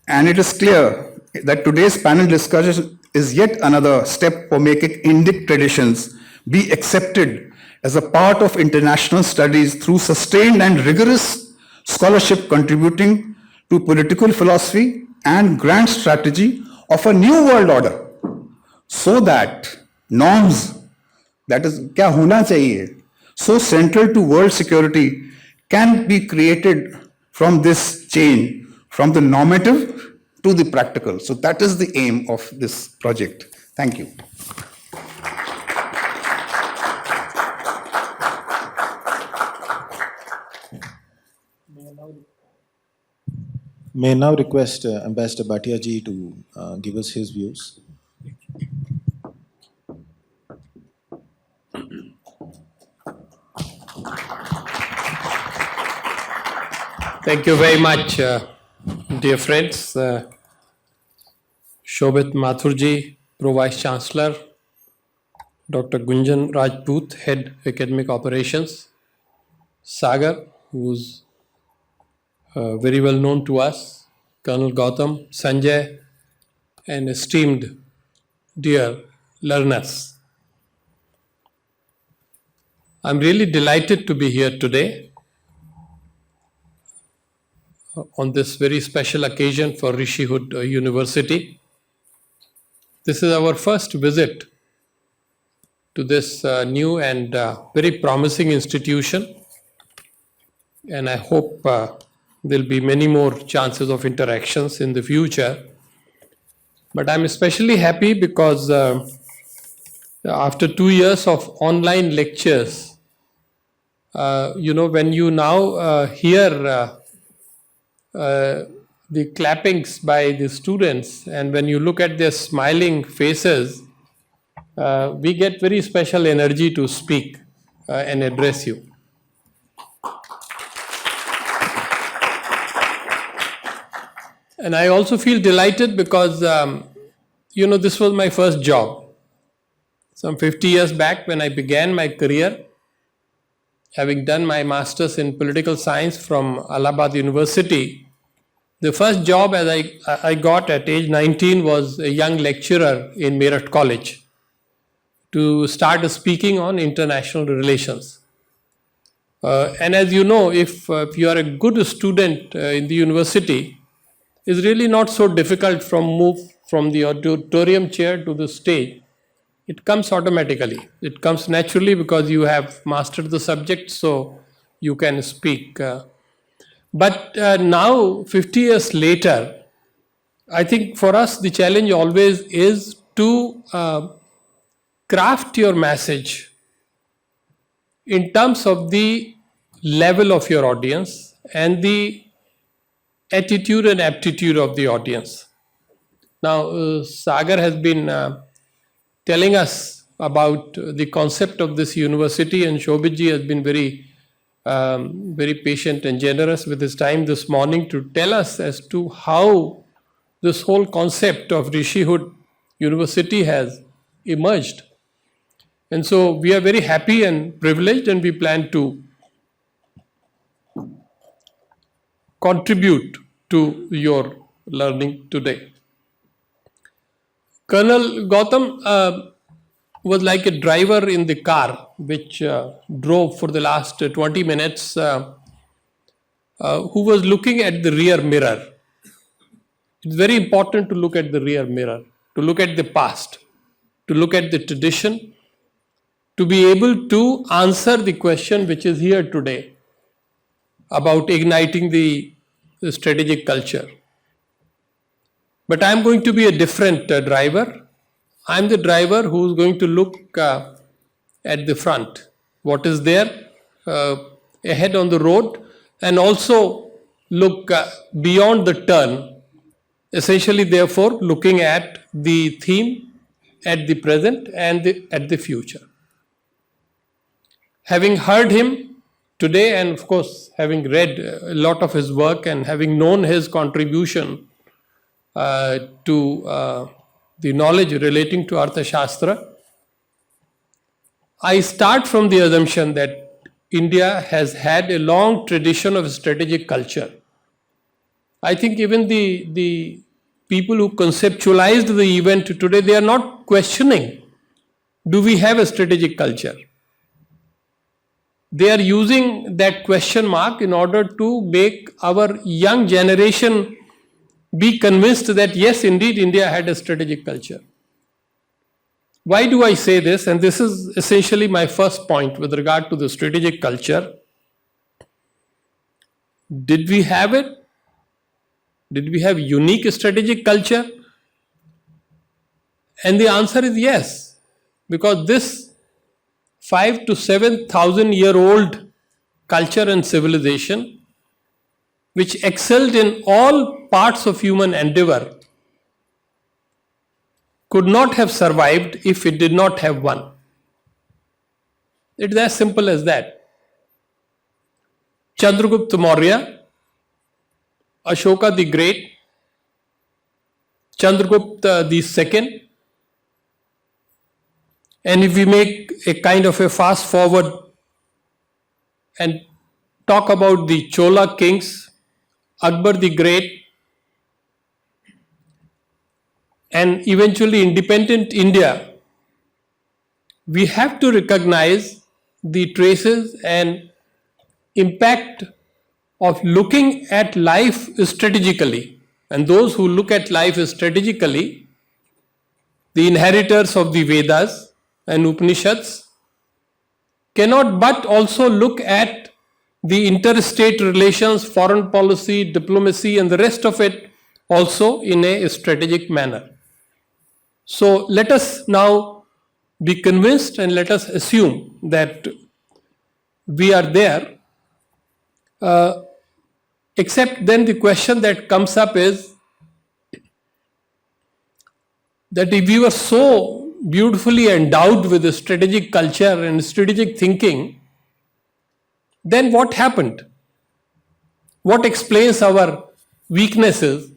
And it is clear that today's panel discussion is yet another step for making Indic traditions be accepted as a part of international studies through sustained and rigorous scholarship contributing to political philosophy and grand strategy of a new world order, so that norms, that is, kya hona chahiye, so central to world security, can be created from this chain, from the normative to the practical. So that is the aim of this project. Thank you.
May I now request Ambassador Bhatia ji to give us his views.
Thank you very much, dear friends. Shobit Mathurji, Pro Vice Chancellor, Dr. Gunjan Rajput, Head Academic Operations, Sagar, who's very well known to us, Colonel Gautam, Sanjay, and esteemed dear learners. I'm really delighted to be here today on this very special occasion for Rishihood University. This is our first visit to this new and very promising institution, and I hope there'll be many more chances of interactions in the future. But I'm especially happy because after 2 years of online lectures, when you now hear the clappings by the students, and when you look at their smiling faces, we get very special energy to speak and address you. And I also feel delighted because, this was my first job. Some 50 years back when I began my career, having done my master's in political science from Allahabad University, the first job as I got at age 19 was a young lecturer in Meerut College to start speaking on international relations. And as you know, if you are a good student in the university, it's really not so difficult from move from the auditorium chair to the stage. It comes automatically. It comes naturally because you have mastered the subject, so you can speak. But now, 50 years later, I think for us the challenge always is to craft your message in terms of the level of your audience and the attitude and aptitude of the audience. Now, Sagar has been telling us about the concept of this university, and Shobhitji has been very patient and generous with his time this morning to tell us as to how this whole concept of Rishihood University has emerged. And so we are very happy and privileged, and we plan to contribute to your learning today. Colonel Gautam was like a driver in the car which drove for the last 20 minutes, who was looking at the rear mirror. It's very important to look at the rear mirror, to look at the past, to look at the tradition, to be able to answer the question which is here today about igniting the strategic culture. But I'm going to be a different driver. I'm the driver who's going to look at the front, what is there ahead on the road, and also look beyond the turn, essentially therefore looking at the theme, at the present and at the future. Having heard him today, and of course having read a lot of his work and having known his contribution to the knowledge relating to Arthashastra, I start from the assumption that India has had a long tradition of strategic culture. I think even the people who conceptualized the event today, they are not questioning, do we have a strategic culture? They are using that question mark in order to make our young generation be convinced that yes, indeed, India had a strategic culture. Why do I say this? And this is essentially my first point with regard to the strategic culture. Did we have it? Did we have unique strategic culture? And the answer is yes, because this 5,000 to 7,000 year old culture and civilization, which excelled in all parts of human endeavor, could not have survived if it did not have one. It's as simple as that. Chandragupta Maurya, Ashoka the Great, Chandragupta the Second, and if we make a kind of a fast forward and talk about the Chola kings, Akbar the Great, and eventually independent India, we have to recognize the traces and impact of looking at life strategically. And those who look at life strategically, the inheritors of the Vedas and Upanishads, cannot but also look at the interstate relations, foreign policy, diplomacy, and the rest of it also in a strategic manner. So let us now be convinced and let us assume that we are there. Except then the question that comes up is that if we were so beautifully endowed with a strategic culture and strategic thinking, then what happened? What explains our weaknesses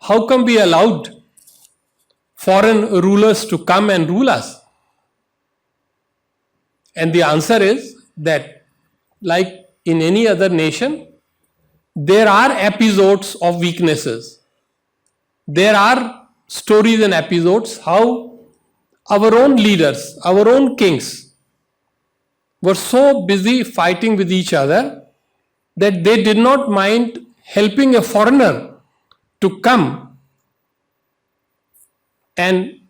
how come we allowed foreign rulers to come and rule us? And the answer is that, like in any other nation, there are episodes of weaknesses. There are stories and episodes how our own leaders, our own kings were so busy fighting with each other that they did not mind helping a foreigner to come and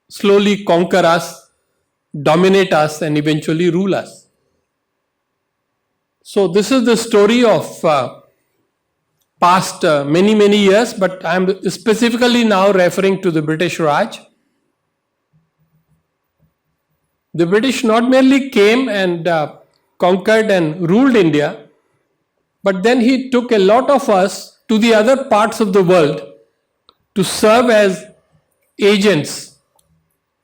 slowly conquer us, dominate us, and eventually rule us. So this is the story of past many years, but I am specifically now referring to the British Raj. The British not merely came and conquered and ruled India, but then he took a lot of us to the other parts of the world to serve as agents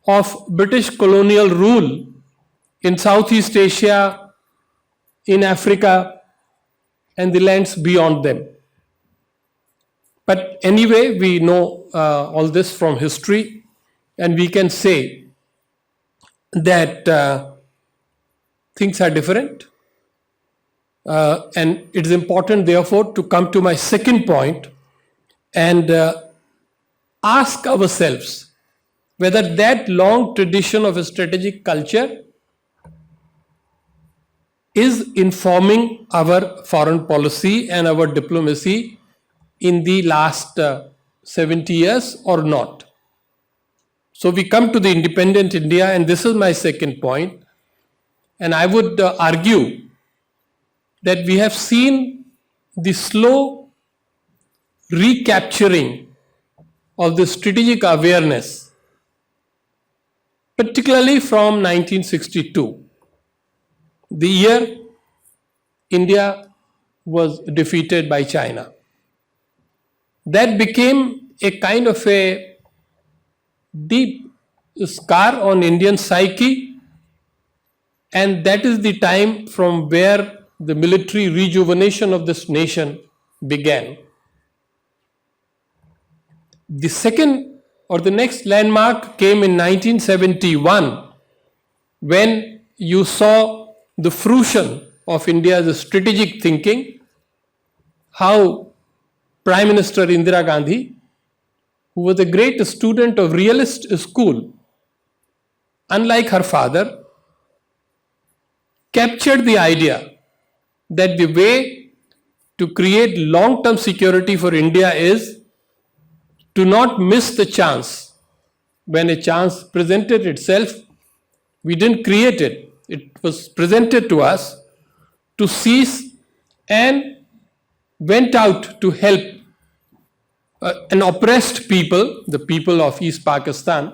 of British colonial rule in Southeast Asia, in Africa, and the lands beyond them. But anyway, we know all this from history, and we can say that things are different. And it is important, therefore, to come to my second point and ask ourselves whether that long tradition of a strategic culture is informing our foreign policy and our diplomacy in the last 70 years or not. So we come to the independent India, and this is my second point. And I would argue that we have seen the slow recapturing of the strategic awareness, particularly from 1962, the year India was defeated by China. That became a kind of a deep scar on Indian psyche, and that is the time from where the military rejuvenation of this nation began. The second or the next landmark came in 1971, when you saw the fruition of India's strategic thinking, how Prime Minister Indira Gandhi, who was a great student of realist school, unlike her father, captured the idea that the way to create long-term security for India is to not miss the chance. When a chance presented itself, we didn't create it. It was presented to us, to seize, and went out to help an oppressed people, the people of East Pakistan,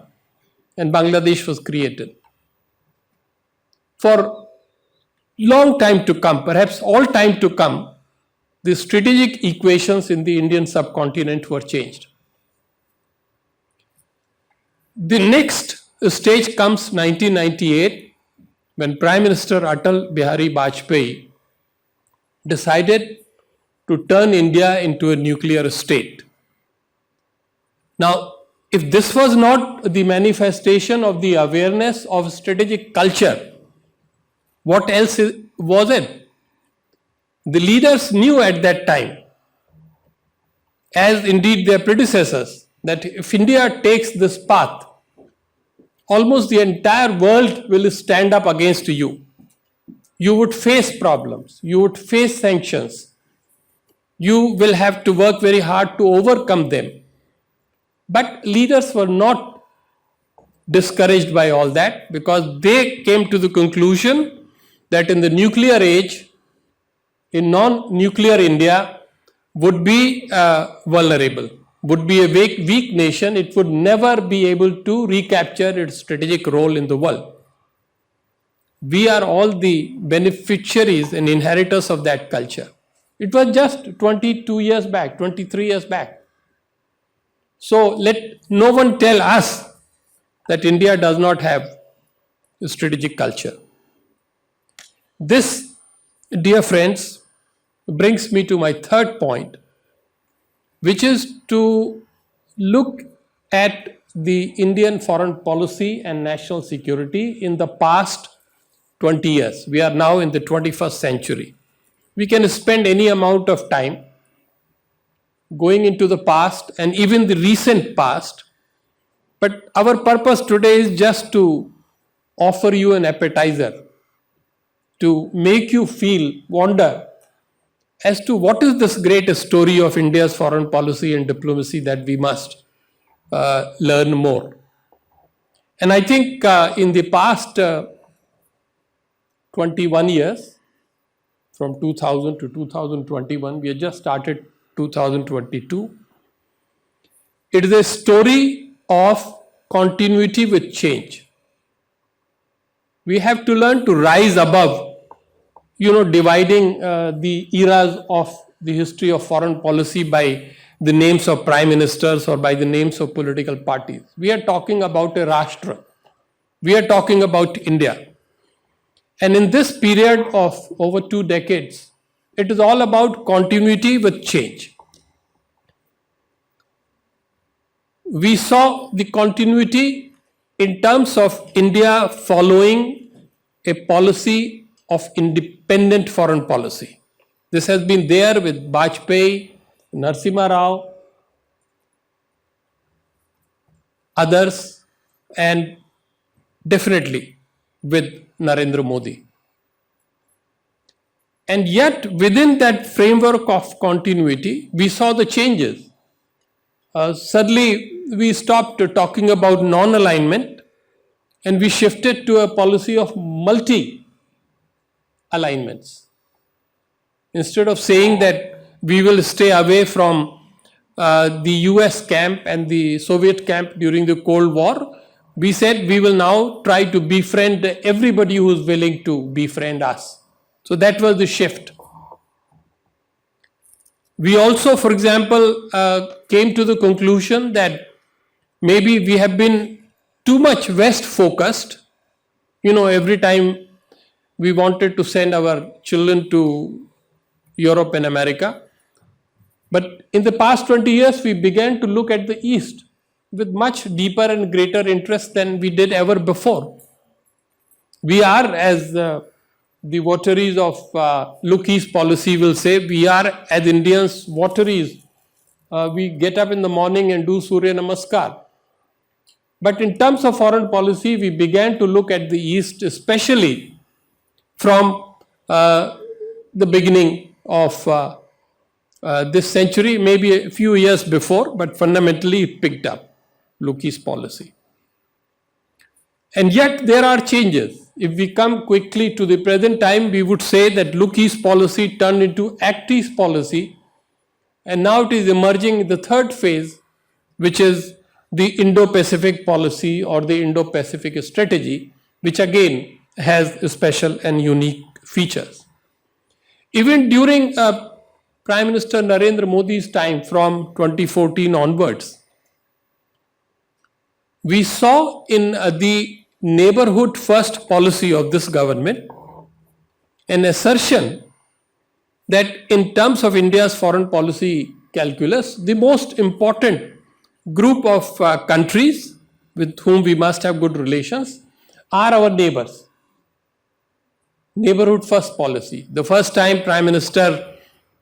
and Bangladesh was created. For long time to come, perhaps all time to come, the strategic equations in the Indian subcontinent were changed. The next stage comes 1998, when Prime Minister Atal Bihari Vajpayee decided to turn India into a nuclear state. Now, if this was not the manifestation of the awareness of strategic culture, what else was it? The leaders knew at that time, as indeed their predecessors, that if India takes this path, almost the entire world will stand up against you. You would face problems, you would face sanctions, you will have to work very hard to overcome them. But leaders were not discouraged by all that, because they came to the conclusion that in the nuclear age, in non-nuclear India would be vulnerable, would be a weak nation. It would never be able to recapture its strategic role in the world. We are all the beneficiaries and inheritors of that culture. It was just 22 years back, 23 years back. So let no one tell us that India does not have a strategic culture. This, dear friends, brings me to my third point, which is to look at the Indian foreign policy and national security in the past 20 years. We are now in the 21st century. We can spend any amount of time going into the past and even the recent past, but our purpose today is just to offer you an appetizer, to make you wonder as to what is this great story of India's foreign policy and diplomacy that we must learn more. And I think in the past 21 years, from 2000 to 2021, we have just started 2022. It is a story of continuity with change. We have to learn to rise above, dividing the eras of the history of foreign policy by the names of prime ministers or by the names of political parties. We are talking about a Rashtra. We are talking about India. And in this period of over 2 decades, it is all about continuity with change. We saw the continuity in terms of India following a policy of independent foreign policy. This has been there with Vajpayee, Narasimha Rao, others, and definitely with Narendra Modi. And yet, within that framework of continuity, we saw the changes. Suddenly, we stopped talking about non-alignment and we shifted to a policy of multi-alignments. Instead of saying that we will stay away from the US camp and the Soviet camp during the Cold War, we said we will now try to befriend everybody who is willing to befriend us. So that was the shift. We also, for example, came to the conclusion that maybe we have been too much West focused. Every time we wanted to send our children to Europe and America. But in the past 20 years, we began to look at the East with much deeper and greater interest than we did ever before. We are, as the votaries of Look East policy will say, we are, as Indians, votaries. We get up in the morning and do Surya Namaskar. But in terms of foreign policy, we began to look at the East, especially from the beginning of this century, maybe a few years before, but fundamentally it picked up Look East policy. And yet there are changes. If we come quickly to the present time, we would say that Look East policy turned into Act East policy, and now it is emerging in the third phase, which is the Indo-Pacific policy or the Indo-Pacific strategy, which again has special and unique features. Even during Prime Minister Narendra Modi's time from 2014 onwards, we saw in the neighborhood first policy of this government an assertion that in terms of India's foreign policy calculus, the most important group of countries with whom we must have good relations are our neighbors. Neighborhood first policy. The first time Prime Minister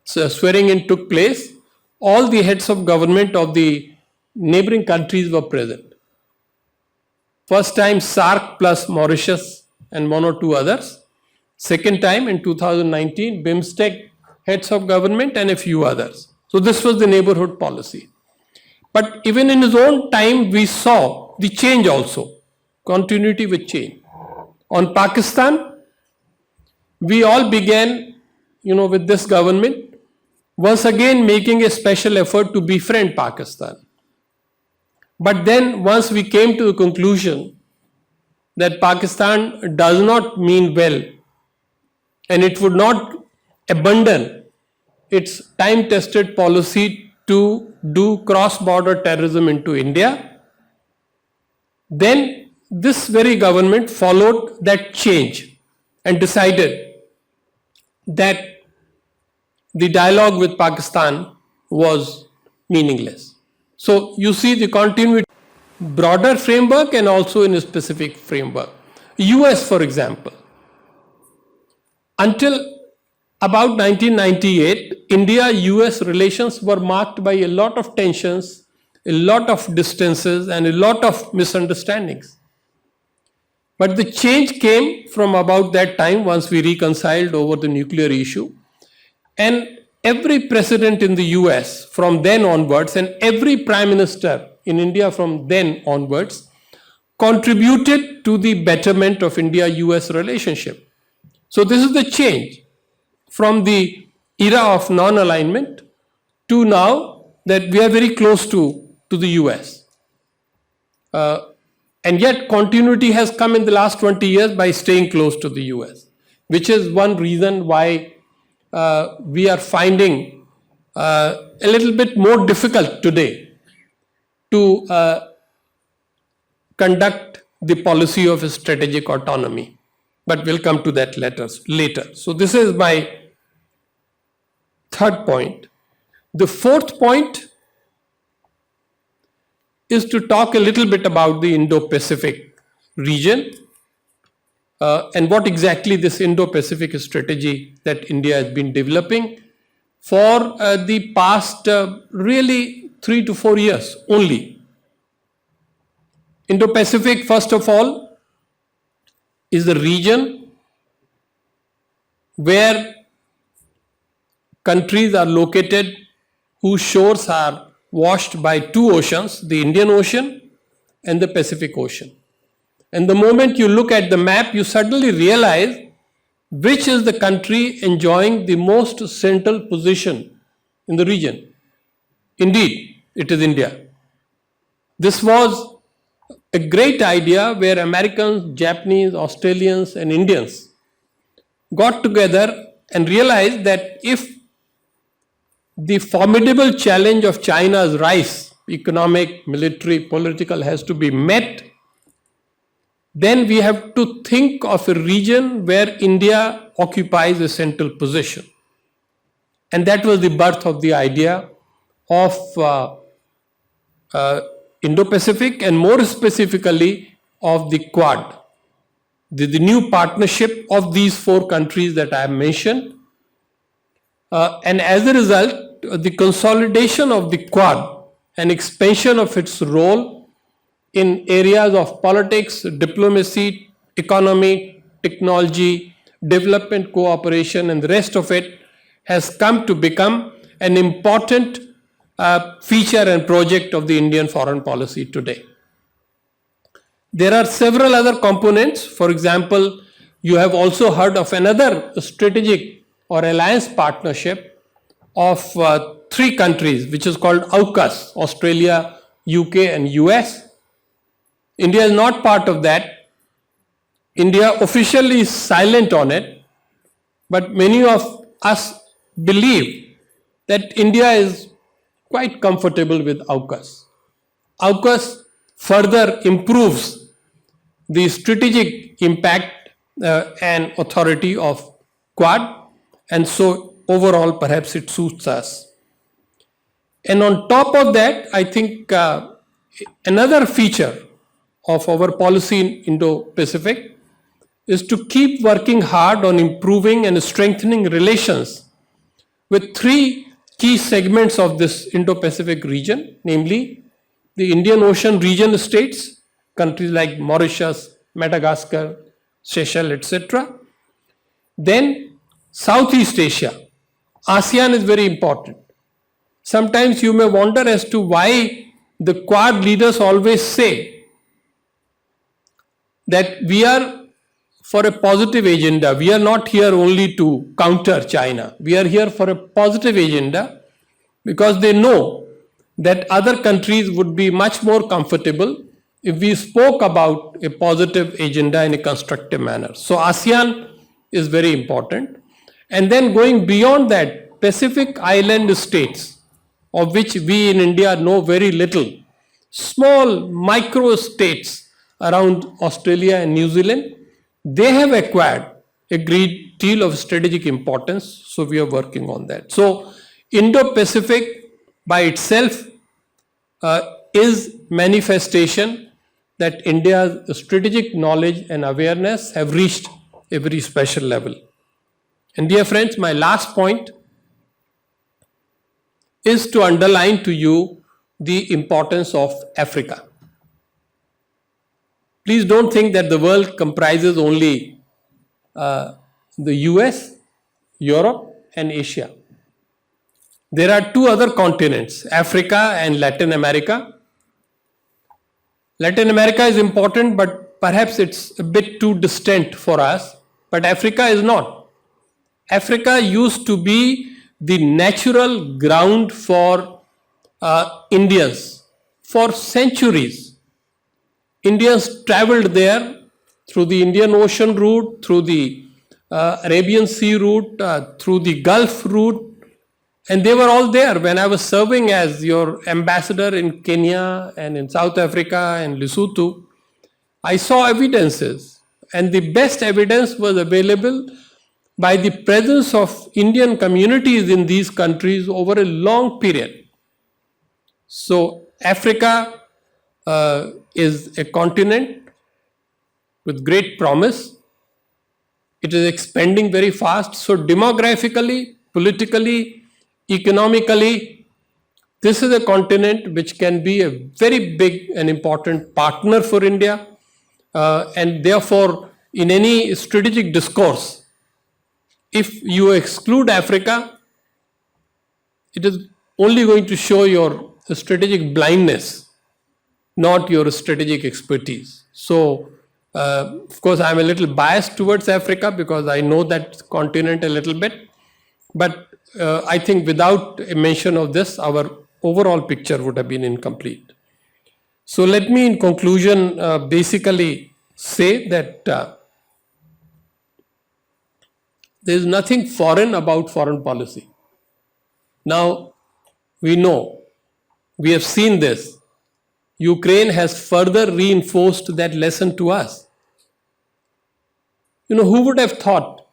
swearing in took place, all the heads of government of the neighboring countries were present. First time SAARC plus Mauritius and one or two others. Second time in 2019, BIMSTEC heads of government and a few others. So this was the neighborhood policy. But even in his own time, we saw the change also, continuity with change. On Pakistan, we all began, with this government, once again making a special effort to befriend Pakistan. But then once we came to the conclusion that Pakistan does not mean well and it would not abandon its time-tested policy to do cross-border terrorism into India, then this very government followed that change and decided that the dialogue with Pakistan was meaningless. So you see the continuity, broader framework and also in a specific framework. US, for example, until about 1998, India-US relations were marked by a lot of tensions, a lot of distances, and a lot of misunderstandings. But the change came from about that time once we reconciled over the nuclear issue. And every president in the US from then onwards and every prime minister in India from then onwards contributed to the betterment of India-US relationship. So this is the change from the era of non-alignment to now that we are very close to the US. And yet continuity has come in the last 20 years by staying close to the US, which is one reason why we are finding a little bit more difficult today to conduct the policy of strategic autonomy. But we'll come to that later. So this is my third point. The fourth point is to talk a little bit about the Indo-Pacific region and what exactly this Indo-Pacific strategy that India has been developing for the past really 3 to 4 years only. Indo-Pacific, first of all, is the region where countries are located whose shores are washed by two oceans, the Indian Ocean and the Pacific Ocean. And the moment you look at the map, you suddenly realize which is the country enjoying the most central position in the region. Indeed, it is India. This was a great idea where Americans, Japanese, Australians, and Indians got together and realized that if the formidable challenge of China's rise, economic, military, political, has to be met, then we have to think of a region where India occupies a central position. And that was the birth of the idea of Indo-Pacific and more specifically of the Quad, the new partnership of these four countries that I have mentioned. And as a result, the consolidation of the Quad and expansion of its role in areas of politics, diplomacy, economy, technology, development cooperation, and the rest of it has come to become an important feature and project of the Indian foreign policy today. There are several other components. For example, you have also heard of another strategic or alliance partnership of three countries, which is called AUKUS, Australia, UK, and US. India is not part of that. India officially is silent on it, but many of us believe that India is quite comfortable with AUKUS. AUKUS further improves the strategic impact and authority of Quad, and so overall perhaps it suits us. And on top of that, I think another feature of our policy in Indo-Pacific is to keep working hard on improving and strengthening relations with three key segments of this Indo-Pacific region, namely the Indian Ocean region states, countries like Mauritius, Madagascar, Seychelles, etc. Then Southeast Asia. ASEAN is very important. Sometimes you may wonder as to why the Quad leaders always say that we are for a positive agenda. We are not here only to counter China. We are here for a positive agenda because they know that other countries would be much more comfortable if we spoke about a positive agenda in a constructive manner. So ASEAN is very important. And then going beyond that, Pacific Island states, of which we in India know very little, small micro states around Australia and New Zealand, they have acquired a great deal of strategic importance, so we are working on that. So Indo-Pacific by itself is manifestation that India's strategic knowledge and awareness have reached a very special level. And dear friends, my last point is to underline to you the importance of Africa. Please don't think that the world comprises only the US, Europe, and Asia. There are two other continents, Africa and Latin America. Latin America is important, but perhaps it's a bit too distant for us, but Africa is not. Africa used to be the natural ground for Indians for centuries. Indians traveled there through the Indian Ocean route, through the Arabian Sea route, through the Gulf route, and they were all there. When I was serving as your ambassador in Kenya and in South Africa and Lesotho, I saw evidences, and the best evidence was available by the presence of Indian communities in these countries over a long period. So Africa is a continent with great promise. It is expanding very fast. So demographically, politically, economically, this is a continent which can be a very big and important partner for India. And therefore, in any strategic discourse, if you exclude Africa, it is only going to show your strategic blindness, not your strategic expertise. So, of course, I'm a little biased towards Africa because I know that continent a little bit. But I think without a mention of this, our overall picture would have been incomplete. So let me, in conclusion, basically say that there is nothing foreign about foreign policy. Now, we know, we have seen this. Ukraine has further reinforced that lesson to us. Who would have thought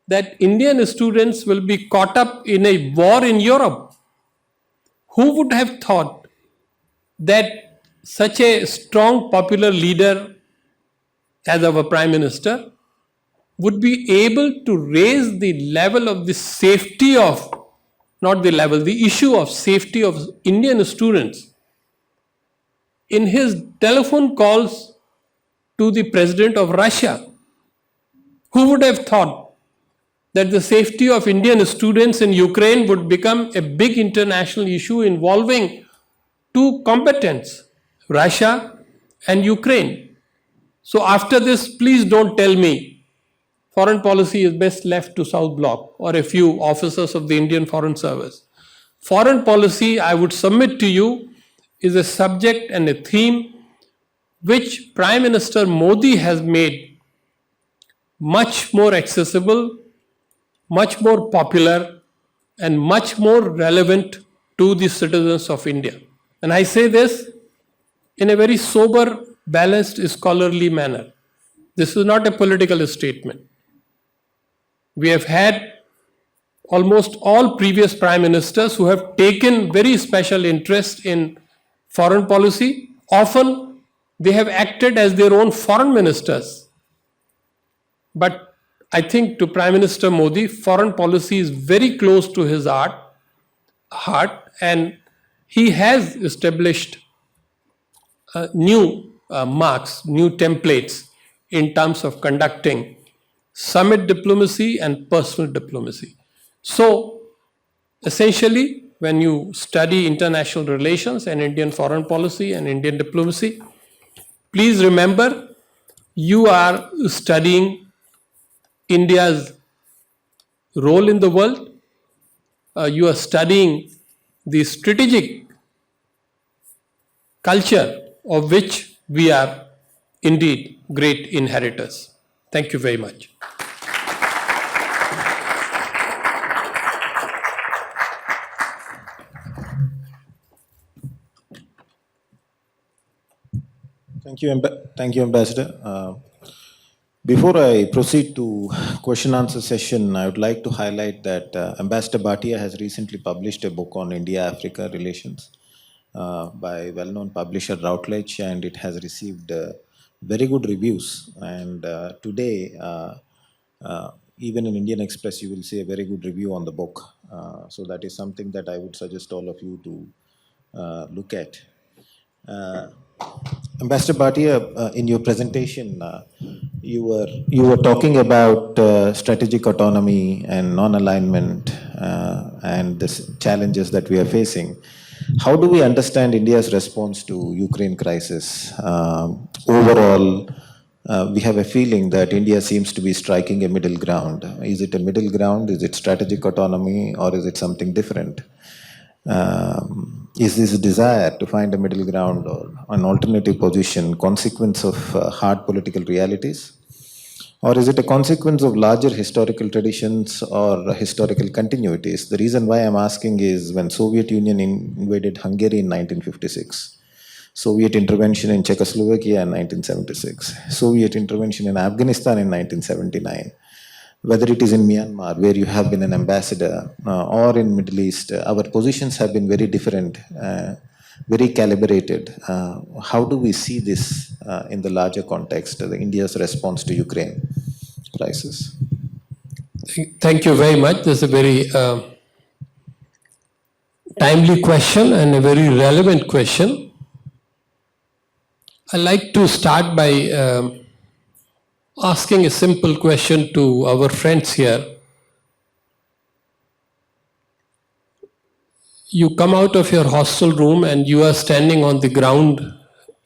that Indian students will be caught up in a war in Europe? Who would have thought that such a strong popular leader as our Prime Minister would be able to raise the level of the safety of, not the level, the issue of safety of Indian students in his telephone calls to the President of Russia? Who would have thought that the safety of Indian students in Ukraine would become a big international issue involving two combatants, Russia and Ukraine? So after this, please don't tell me foreign policy is best left to South Bloc or a few officers of the Indian Foreign Service. Foreign policy, I would submit to you, is a subject and a theme which Prime Minister Modi has made much more accessible, much more popular, and much more relevant to the citizens of India. And I say this in a very sober, balanced, scholarly manner. This is not a political statement. We have had almost all previous prime ministers who have taken very special interest in foreign policy. Often they have acted as their own foreign ministers. But I think to Prime Minister Modi, foreign policy is very close to his heart, and he has established new marks, new templates in terms of conducting summit diplomacy and personal diplomacy. So, essentially, when you study international relations and Indian foreign policy and Indian diplomacy, please remember you are studying India's role in the world. You are studying the strategic culture of which we are indeed great inheritors. Thank you very much.
Thank you, Ambassador. Before I proceed to question answer session, I would like to highlight that Ambassador Bhatia has recently published a book on India-Africa relations by well-known publisher Routledge, and it has received very good reviews. And today, even in Indian Express, you will see a very good review on the book. So that is something that I would suggest all of you to look at. Ambassador Bhatia, in your presentation, you were talking about strategic autonomy and non-alignment and the challenges that we are facing. How do we understand India's response to Ukraine crisis? Overall, we have a feeling that India seems to be striking a middle ground. Is it a middle ground? Is it strategic autonomy, or is it something different? Is this desire to find a middle ground or an alternative position consequence of hard political realities? Or is it a consequence of larger historical traditions or historical continuities? The reason why I'm asking is when Soviet Union invaded Hungary in 1956, Soviet intervention in Czechoslovakia in 1976, Soviet intervention in Afghanistan in 1979, whether it is in Myanmar, where you have been an ambassador, or in Middle East, our positions have been very different, very calibrated. How do we see this in the larger context, India's response to Ukraine crisis?
Thank you very much. This is a very timely question and a very relevant question. I'd like to start by asking a simple question to our friends here. You come out of your hostel room and you are standing on the ground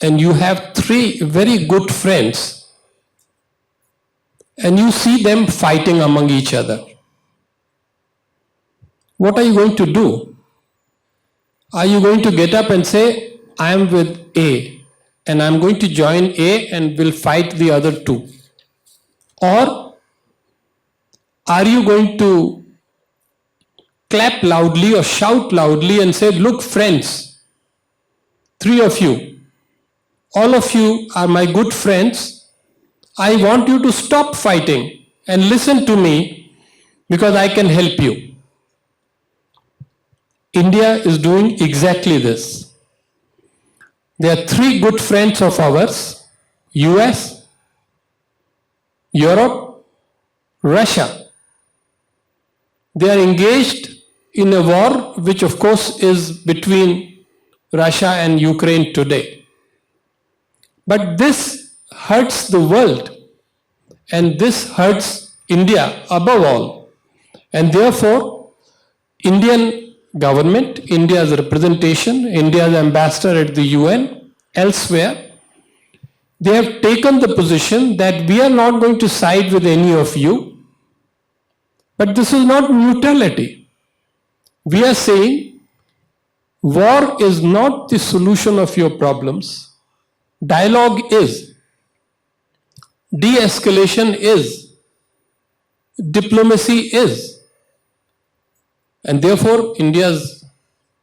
and you have three very good friends and you see them fighting among each other. What are you going to do? Are you going to get up and say, I am with A and I'm going to join A and will fight the other two? Or are you going to clap loudly or shout loudly and say, look friends, three of you, all of you are my good friends. I want you to stop fighting and listen to me because I can help you. India is doing exactly this. There are three good friends of ours, US, Europe, Russia. They are engaged in a war which of course is between Russia and Ukraine today. But this hurts the world and this hurts India above all. And therefore, Indian government, India's representation, India's ambassador at the UN, elsewhere, they have taken the position that we are not going to side with any of you, but this is not neutrality. We are saying war is not the solution of your problems. Dialogue is. De-escalation is. Diplomacy is. And therefore, India's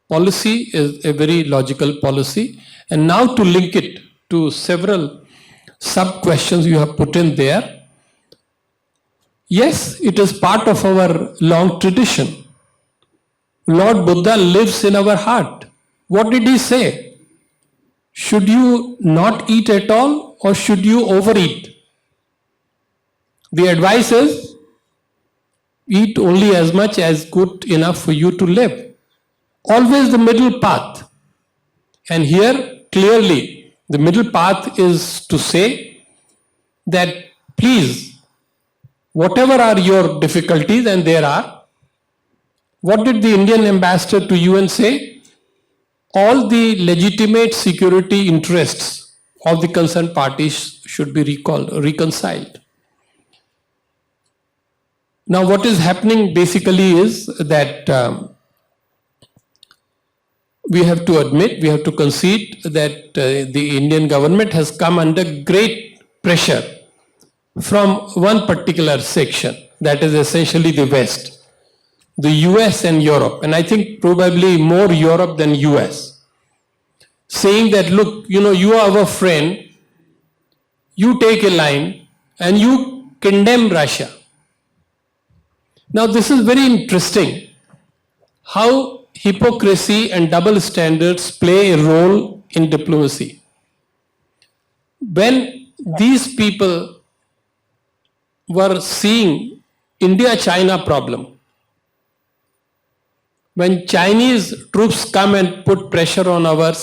policy is a very logical policy. And now to link it to several sub-questions you have put in there. Yes, it is part of our long tradition. Lord Buddha lives in our heart. What did he say? Should you not eat at all or should you overeat? The advice is eat only as much as good enough for you to live. Always the middle path. And here clearly the middle path is to say that please, whatever are your difficulties, and there are, what did the Indian ambassador to UN say? All the legitimate security interests of the concerned parties should be reconciled. Now what is happening basically is that we have to admit, we have to concede that the Indian government has come under great pressure from one particular section, that is essentially the West, the US and Europe, and I think probably more Europe than US, saying that, look, you are our friend, you take a line and you condemn Russia. Now, this is very interesting how hypocrisy and double standards play a role in diplomacy. When these people were seeing India-China problem, when Chinese troops come and put pressure on our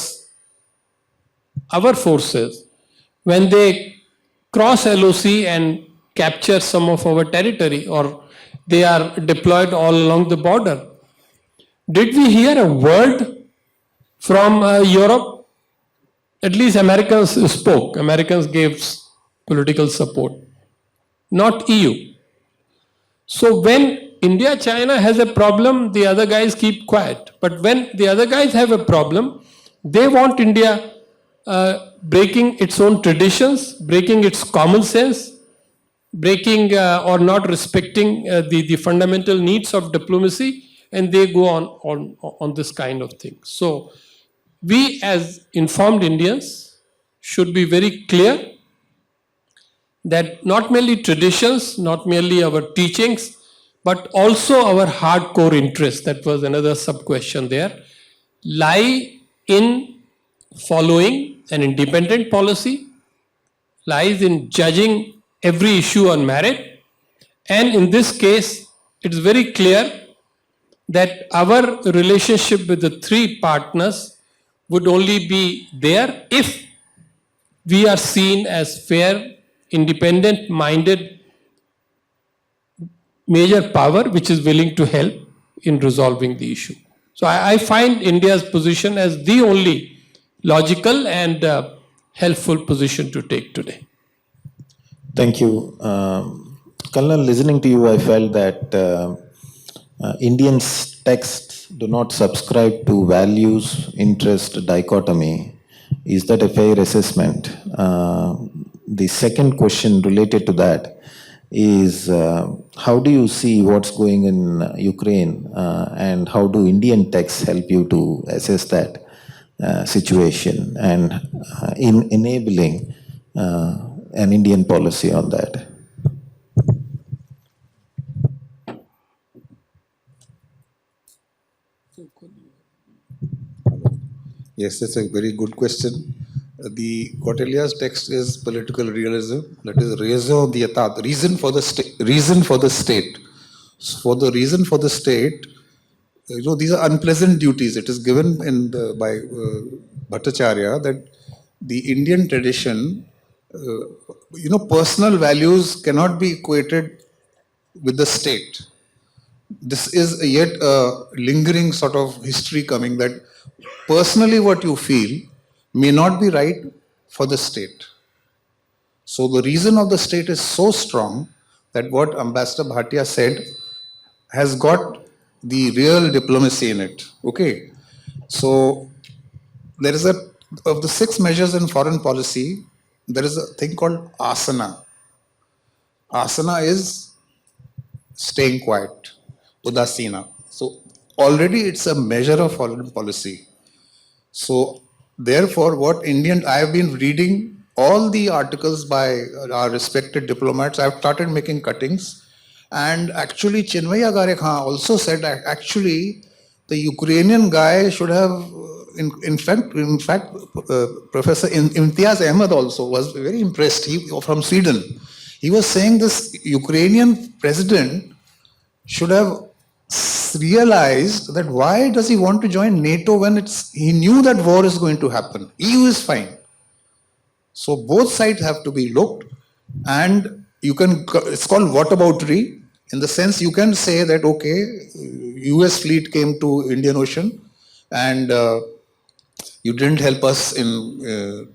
forces, when they cross LOC and capture some of our territory, or they are deployed all along the border, did we hear a word from Europe? At least Americans spoke. Americans gave political support, not EU. So when India-China has a problem, the other guys keep quiet. But when the other guys have a problem, they want India breaking its own traditions, breaking its common sense, breaking or not respecting the fundamental needs of diplomacy, and they go on this kind of thing. So we as informed Indians should be very clear that not merely traditions, not merely our teachings, but also our hardcore interests, that was another sub-question there, lie in following an independent policy, lies in judging every issue on merit, and in this case, it's very clear that our relationship with the three partners would only be there if we are seen as fair, independent-minded major power which is willing to help in resolving the issue. So I find India's position as the only logical and helpful position to take today.
Thank you. Colonel, listening to you, I felt that Indian texts do not subscribe to values, interest dichotomy. Is that a fair assessment? The second question related to that is how do you see what's going in Ukraine and how do Indian texts help you to assess that situation and in enabling an Indian policy on that?
Yes, that's a very good question. The Cautely's text is political realism, that is raison d'etat, reason for the state. For the reason for the state, these are unpleasant duties. It is given by Bhattacharya that the Indian tradition, personal values cannot be equated with the state. This is yet a lingering sort of history coming that personally what you feel may not be right for the state. So the reason of the state is so strong that what Ambassador Bhatia said has got the real diplomacy in it. Okay. So there is of the 6 measures in foreign policy, there is a thing called asana. Asana is staying quiet, udasina. So already it's a measure of foreign policy. So therefore, I have been reading all the articles by our respected diplomats. I've started making cuttings. And actually, Chinmaya Garek also said that actually the Ukrainian guy should have, in fact, Professor Imtiaz Ahmed also was very impressed. From Sweden. He was saying this Ukrainian president should have realized that why does he want to join NATO when he knew that war is going to happen. EU is fine. So both sides have to be looked, and it's called whataboutery, in the sense you can say that, okay, US fleet came to Indian Ocean and you didn't help us in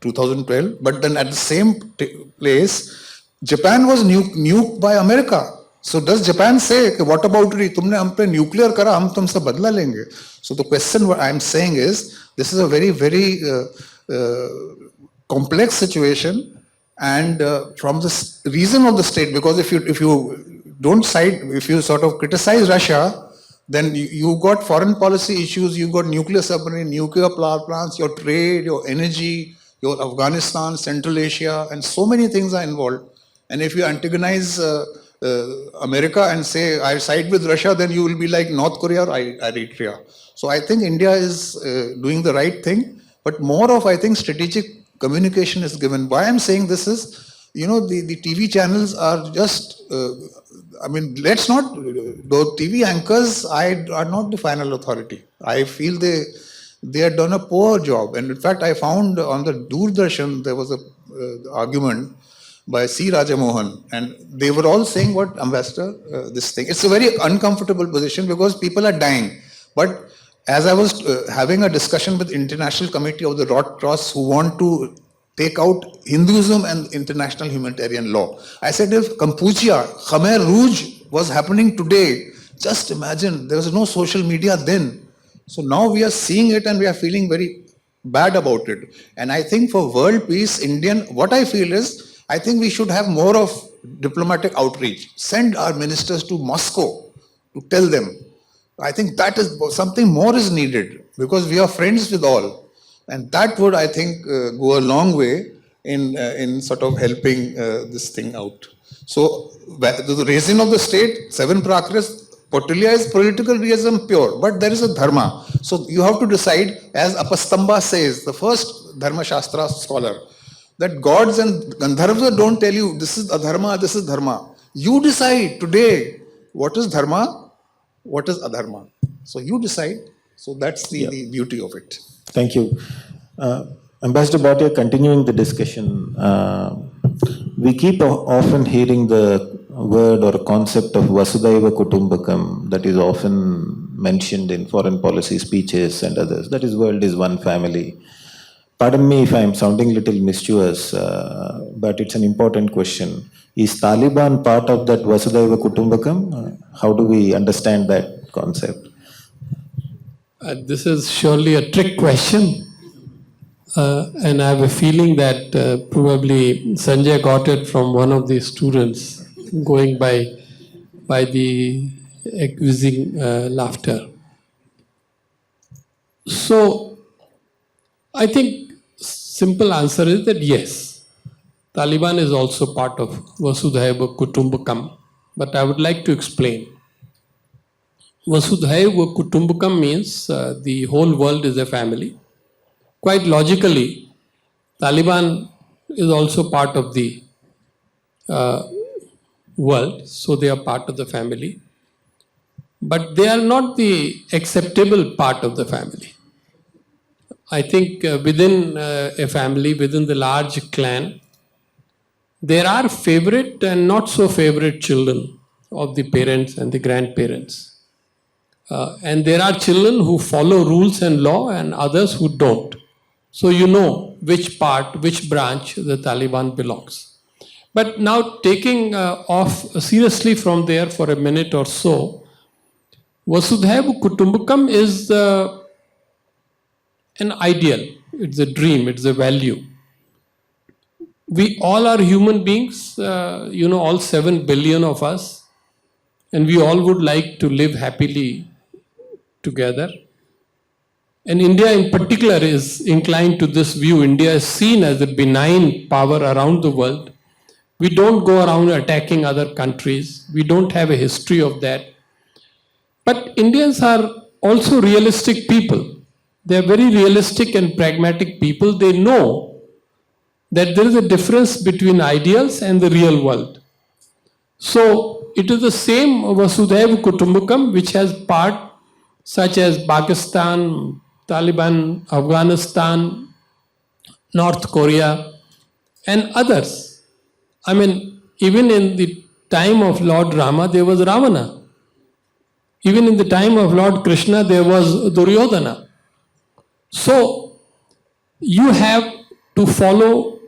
2012, but then at the same place, Japan was nuked by America. So does Japan say, what about tumne hum pe nuclear kara, hum tumse badla lenge? So the question what I'm saying is, this is a very, very complex situation, and from the reason of the state, because if you don't side, if you sort of criticize Russia, then you got foreign policy issues, you got nuclear submarine, nuclear power plants, your trade, your energy, your Afghanistan, Central Asia, and so many things are involved. And if you antagonize America and say, I side with Russia, then you will be like North Korea or Eritrea. So I think India is doing the right thing, but more of, I think, strategic communication is given. Why I'm saying this is, the TV channels are just, let's not, the TV anchors are not the final authority. I feel they had done a poor job. And in fact, I found on the Doordarshan, there was a argument by C. Rajamohan, and they were all saying, what, Ambassador, this thing. It's a very uncomfortable position because people are dying. But as I was having a discussion with International Committee of the Red Cross who want to take out Hinduism and international humanitarian law, I said, if Kampuchea, Khmer Rouge was happening today, just imagine, there was no social media then. So now we are seeing it and we are feeling very bad about it. And I think for world peace, what I feel is, I think we should have more of diplomatic outreach. Send our ministers to Moscow to tell them. I think that is something more is needed because we are friends with all. And that would, I think, go a long way in sort of helping this thing out. So the reason of the state, 7 Prakris, Pautilya is political realism pure, but there is a dharma. So you have to decide, as Apastamba says, the first Dharma Shastra scholar, that gods and Gandharvas don't tell you this is adharma, this is dharma. You decide today what is dharma, what is adharma. So you decide. So that's the beauty of it.
Thank you. Ambassador Bhatia, continuing the discussion, we keep often hearing the word or concept of Vasudhaiva Kutumbakam that is often mentioned in foreign policy speeches and others. That is, world is one family. Pardon me if I am sounding a little mischievous, but it's an important question. Is Taliban part of that Vasudhaiva Kutumbakam? How do we understand that concept?
This is surely a trick question. And I have a feeling that probably Sanjay got it from one of the students going by the accusing laughter. So I think simple answer is that yes, Taliban is also part of Vasudhaiva Kutumbakam. But I would like to explain. Vasudhaiva Kutumbakam means the whole world is a family. Quite logically, Taliban is also part of the world, so they are part of the family. But they are not the acceptable part of the family. I think within a family, within the large clan, there are favorite and not so favorite children of the parents and the grandparents. And there are children who follow rules and law and others who don't. So you know which part, which branch the Taliban belongs. But now taking off seriously from there for a minute or so, Vasudhaiva Kutumbakam is an ideal, it's a dream, it's a value. We all are human beings, all 7 billion of us, and we all would like to live happily together. And India in particular is inclined to this view. India is seen as a benign power around the world. We don't go around attacking other countries. We don't have a history of that. But Indians are also realistic people. They are very realistic and pragmatic people. They know that there is a difference between ideals and the real world. So it is the same Vasudhaiva Kutumbakam which has part such as Pakistan, Taliban, Afghanistan, North Korea, and others. I mean, even in the time of Lord Rama, there was Ravana. Even in the time of Lord Krishna, there was Duryodhana. So, you have to follow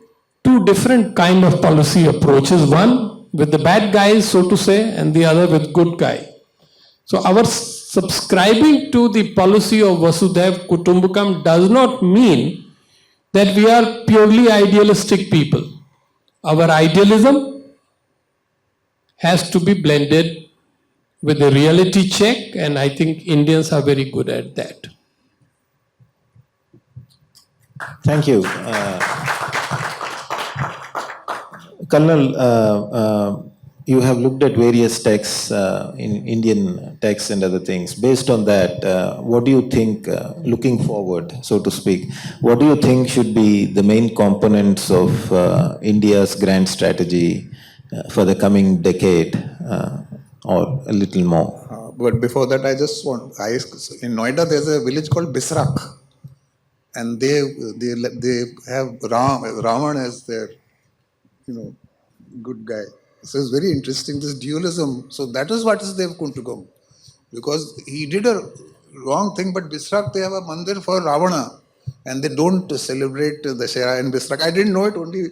2 different kind of policy approaches. One with the bad guys, so to say, and the other with good guy. So, our subscribing to the policy of Vasudhaiva Kutumbakam does not mean that we are purely idealistic people. Our idealism has to be blended with a reality check, and I think Indians are very good at that.
Thank you. Colonel, you have looked at various texts, in Indian texts and other things. Based on that, what do you think, looking forward, so to speak, what do you think should be the main components of India's grand strategy for the coming decade or a little more?
But before that, in Noida, there's a village called Bisrak, and they have Ravan as their, good guy. So it's very interesting, this dualism. So that is what is they've going to go. Because he did a wrong thing, but Bisrak, they have a mandir for Ravana. And they don't celebrate the Dashera in Bisrak. I didn't know it, only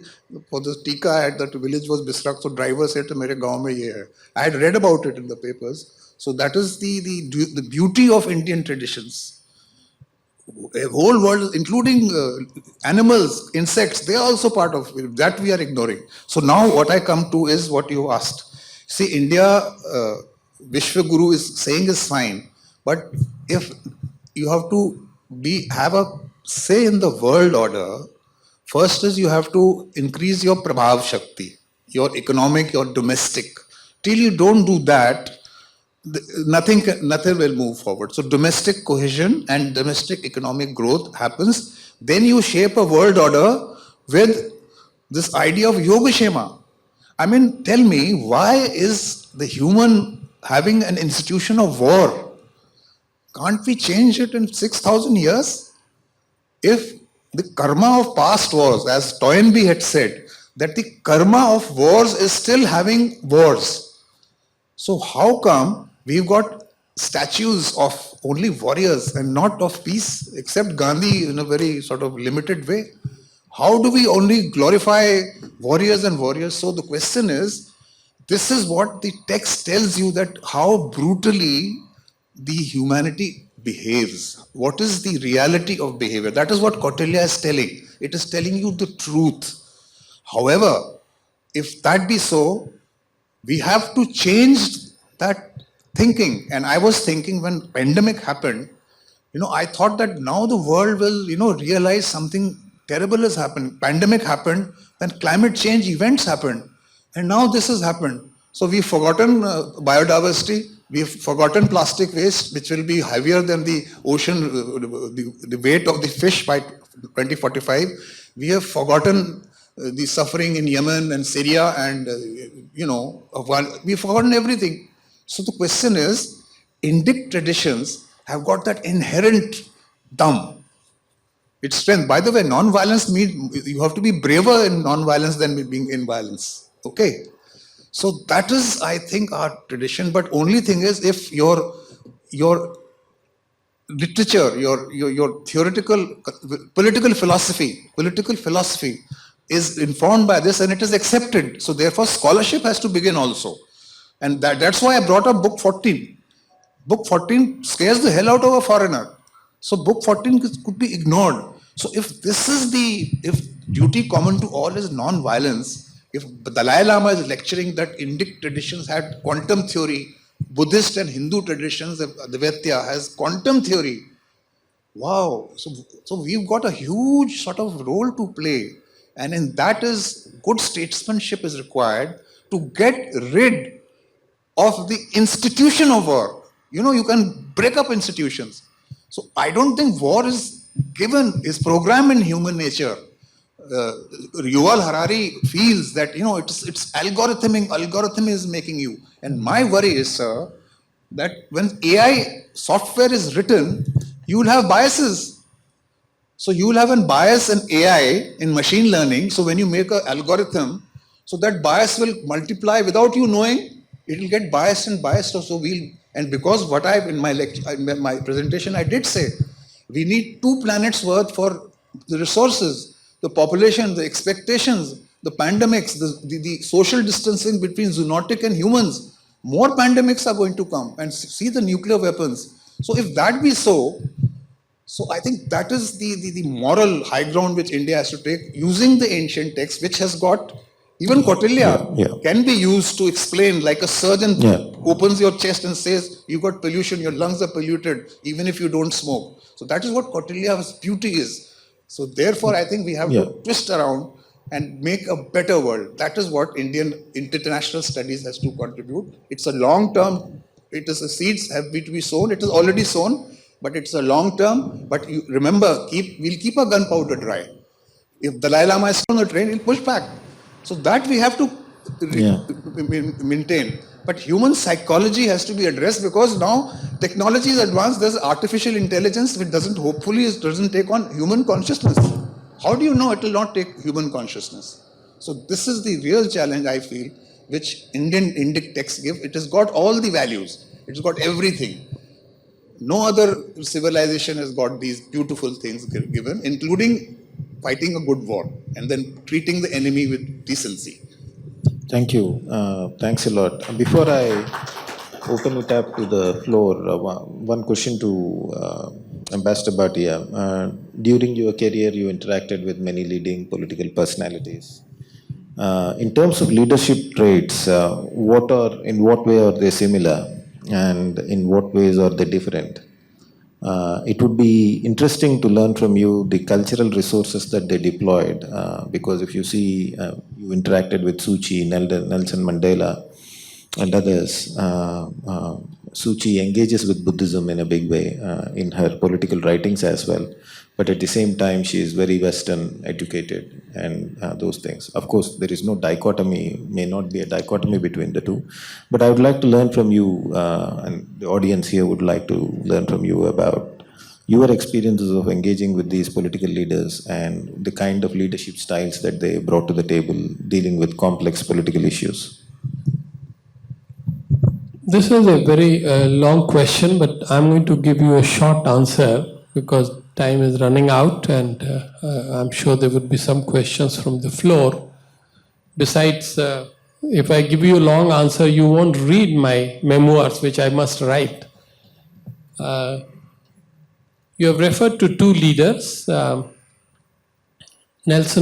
for the Tika at that village was Bisrak. So driver said, "Mere gaon mein ye hai." I had read about it in the papers. So that is the beauty of Indian traditions. A whole world, including animals, insects, they are also part of it. That we are ignoring. So now what I come to is what you asked. See, India, Vishwa Guru is saying is fine, but if you have to have a say in the world order, first is you have to increase your Prabhav Shakti, your economic, your domestic. Till you don't do that, nothing will move forward. So domestic cohesion and domestic economic growth happens. Then you shape a world order with this idea of Yogashema. I mean, tell me, why is the human having an institution of war? Can't we change it in 6,000 years? If the karma of past wars, as Toynbee had said, that the karma of wars is still having wars. So how come we've got statues of only warriors and not of peace, except Gandhi in a very sort of limited way? How do we only glorify warriors and warriors? So the question is, this is what the text tells you, that how brutally the humanity behaves. What is the reality of behavior? That is what Kautilya is telling. It is telling you the truth. However, if that be so, we have to change that thinking. And I was thinking when pandemic happened, I thought that now the world will, realize something terrible has happened. Pandemic happened, then climate change events happened. And now this has happened. So we've forgotten biodiversity. We've forgotten plastic waste, which will be heavier than the ocean, the weight of the fish by 2045. We have forgotten the suffering in Yemen and Syria, and we've forgotten everything. So the question is, Indic traditions have got that inherent dum. Its strength. By the way, non-violence means you have to be braver in non-violence than being in violence. Okay. So that is, I think, our tradition. But only thing is, if your literature, your theoretical political philosophy is informed by this and it is accepted. So therefore, scholarship has to begin also. And that's why I brought up book 14. Book 14 scares the hell out of a foreigner. So book 14 could be ignored. So if this is if duty common to all is non-violence, if Dalai Lama is lecturing that Indic traditions had quantum theory, Buddhist and Hindu traditions, Advaita has quantum theory. Wow. So we've got a huge sort of role to play. And in that is good statesmanship is required to get rid of the institution of war. You can break up institutions. So I don't think war is programmed in human nature. Yuval Harari feels that, it's algorithm is making you. And my worry is, sir, that when AI software is written, you will have biases. So you will have a bias in AI, in machine learning. So when you make an algorithm, so that bias will multiply without you knowing. It will get biased and biased. So and because what in my presentation, I did say, we need 2 planets worth for the resources, the population, the expectations, the pandemics, the social distancing between zoonotic and humans. More pandemics are going to come, and see the nuclear weapons. So if that be so I think that is the moral high ground which India has to take, using the ancient text, which has got, even Kautilya can be used to explain, like a surgeon opens your chest and says, you've got pollution, your lungs are polluted, even if you don't smoke. So that is what Kautilya's beauty is. So therefore, I think we have to twist around
and make a better world. That is what Indian international studies has to contribute. It's a long term, it is a seeds have to be sown, it is already sown, but it's a long term. But you remember, we'll keep our gunpowder dry. If Dalai Lama is on the train, he'll push back. So that we have to maintain. But human psychology has to be addressed, because now technology is advanced. There's artificial intelligence which doesn't take on human consciousness. How do you know it will not take human consciousness? So this is the real challenge, I feel, which Indian Indic texts give. It has got all the values. It's got everything. No other civilization has got these beautiful things given, including fighting a good war and then treating the enemy with decency.
Thank you. Thanks a lot. Before I open it up to the floor, one question to Ambassador Bhatia. During your career, you interacted with many leading political personalities. In terms of leadership traits, in what way are they similar, and in what ways are they different? It would be interesting to learn from you the cultural resources that they deployed, because if you see, you interacted with Suchi, Nelson Mandela, and others. Suchi engages with Buddhism in a big way in her political writings as well, but at the same time she is very Western educated and those things. Of course, there is no dichotomy, may not be a dichotomy between the two, but I would like to learn from you, and the audience here would like to learn from you about your experiences of engaging with these political leaders and the kind of leadership styles that they brought to the table dealing with complex political issues.
This is a very long question, but I'm going to give you a short answer because time is running out, and I'm sure there would be some questions from the floor. Besides, if I give you a long answer, you won't read my memoirs, which I must write. You have referred to two leaders, Nelson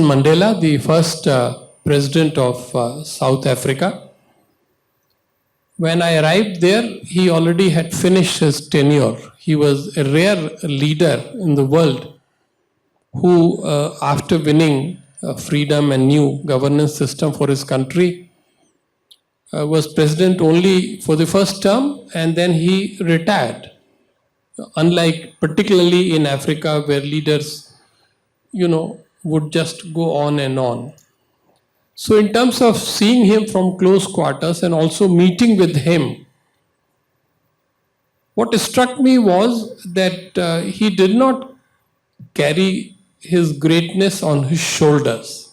Mandela, the first president of South Africa. When I arrived there, he already had finished his tenure. He was a rare leader in the world who, after winning freedom and new governance system for his country, was president only for the first term, and then he retired. Unlike particularly in Africa, where leaders, would just go on and on. So in terms of seeing him from close quarters and also meeting with him, what struck me was that he did not carry his greatness on his shoulders.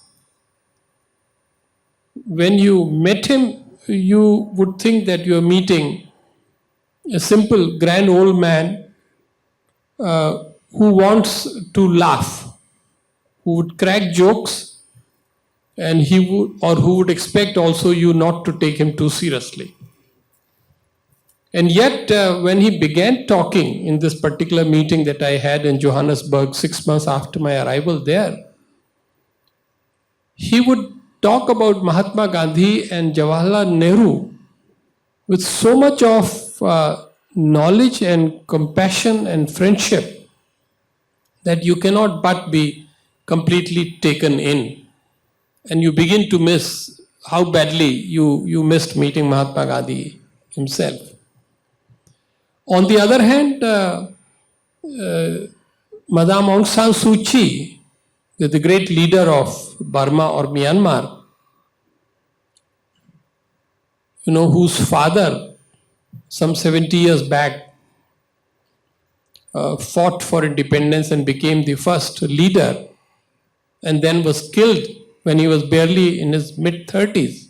When you met him, you would think that you are meeting a simple, grand old man who wants to laugh, who would crack jokes, and who would expect also you not to take him too seriously. And yet, when he began talking in this particular meeting that I had in Johannesburg 6 months after my arrival there, he would talk about Mahatma Gandhi and Jawaharlal Nehru with so much of knowledge and compassion and friendship that you cannot but be completely taken in. And you begin to miss how badly you missed meeting Mahatma Gandhi himself. On the other hand, Madame Aung San Suu Kyi, the great leader of Burma or Myanmar, whose father, some 70 years back, fought for independence and became the first leader, and then was killed when he was barely in his mid-30s.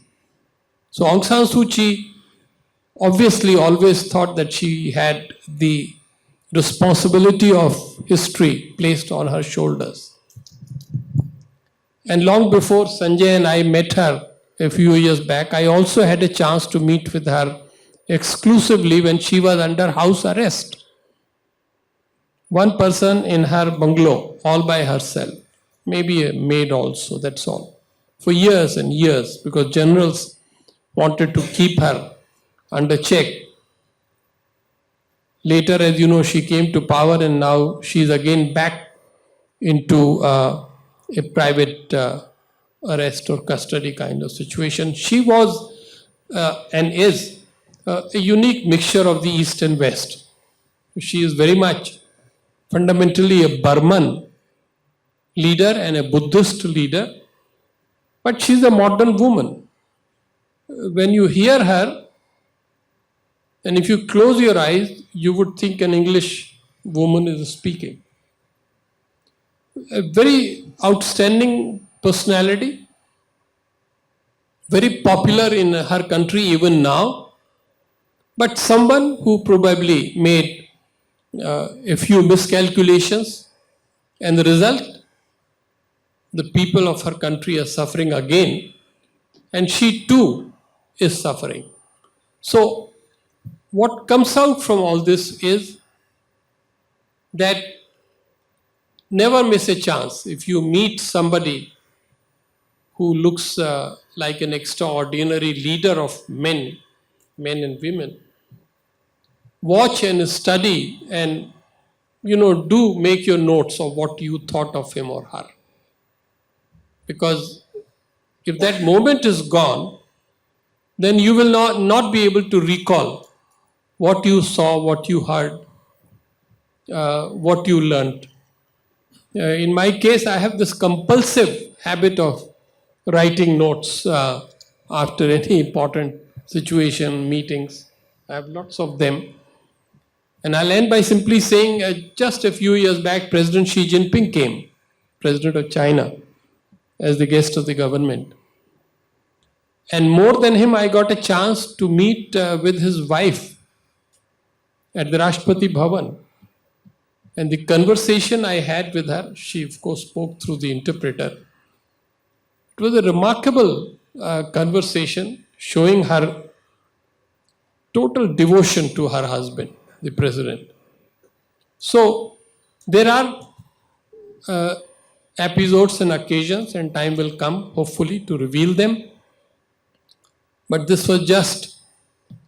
So Aung San Suu Kyi obviously always thought that she had the responsibility of history placed on her shoulders. And long before Sanjay and I met her a few years back, I also had a chance to meet with her exclusively when she was under house arrest. One person in her bungalow, all by herself. Maybe a maid also, that's all. For years and years, because generals wanted to keep her under check. Later, as you know, she came to power and now she's again back into a private arrest or custody kind of situation. She was and is a unique mixture of the East and West. She is very much fundamentally a Burman leader and a Buddhist leader, but she's a modern woman. When you hear her, and if you close your eyes, you would think an English woman is speaking. A very outstanding personality, very popular in her country even now, but someone who probably made a few miscalculations, and the result, the people of her country are suffering again, and she too is suffering. So, what comes out from all this is that never miss a chance. If you meet somebody who looks like an extraordinary leader of men and women, watch and study and do make your notes of what you thought of him or her. Because if that moment is gone, then you will not be able to recall what you saw, what you heard, what you learned. In my case, I have this compulsive habit of writing notes after any important situation, meetings. I have lots of them. And I'll end by simply saying just a few years back, President Xi Jinping came, President of China, as the guest of the government. And more than him, I got a chance to meet with his wife at the Rashtrapati Bhavan. And the conversation I had with her, she of course spoke through the interpreter. It was a remarkable conversation showing her total devotion to her husband, the president. So there are episodes and occasions, and time will come, hopefully, to reveal them. But this was just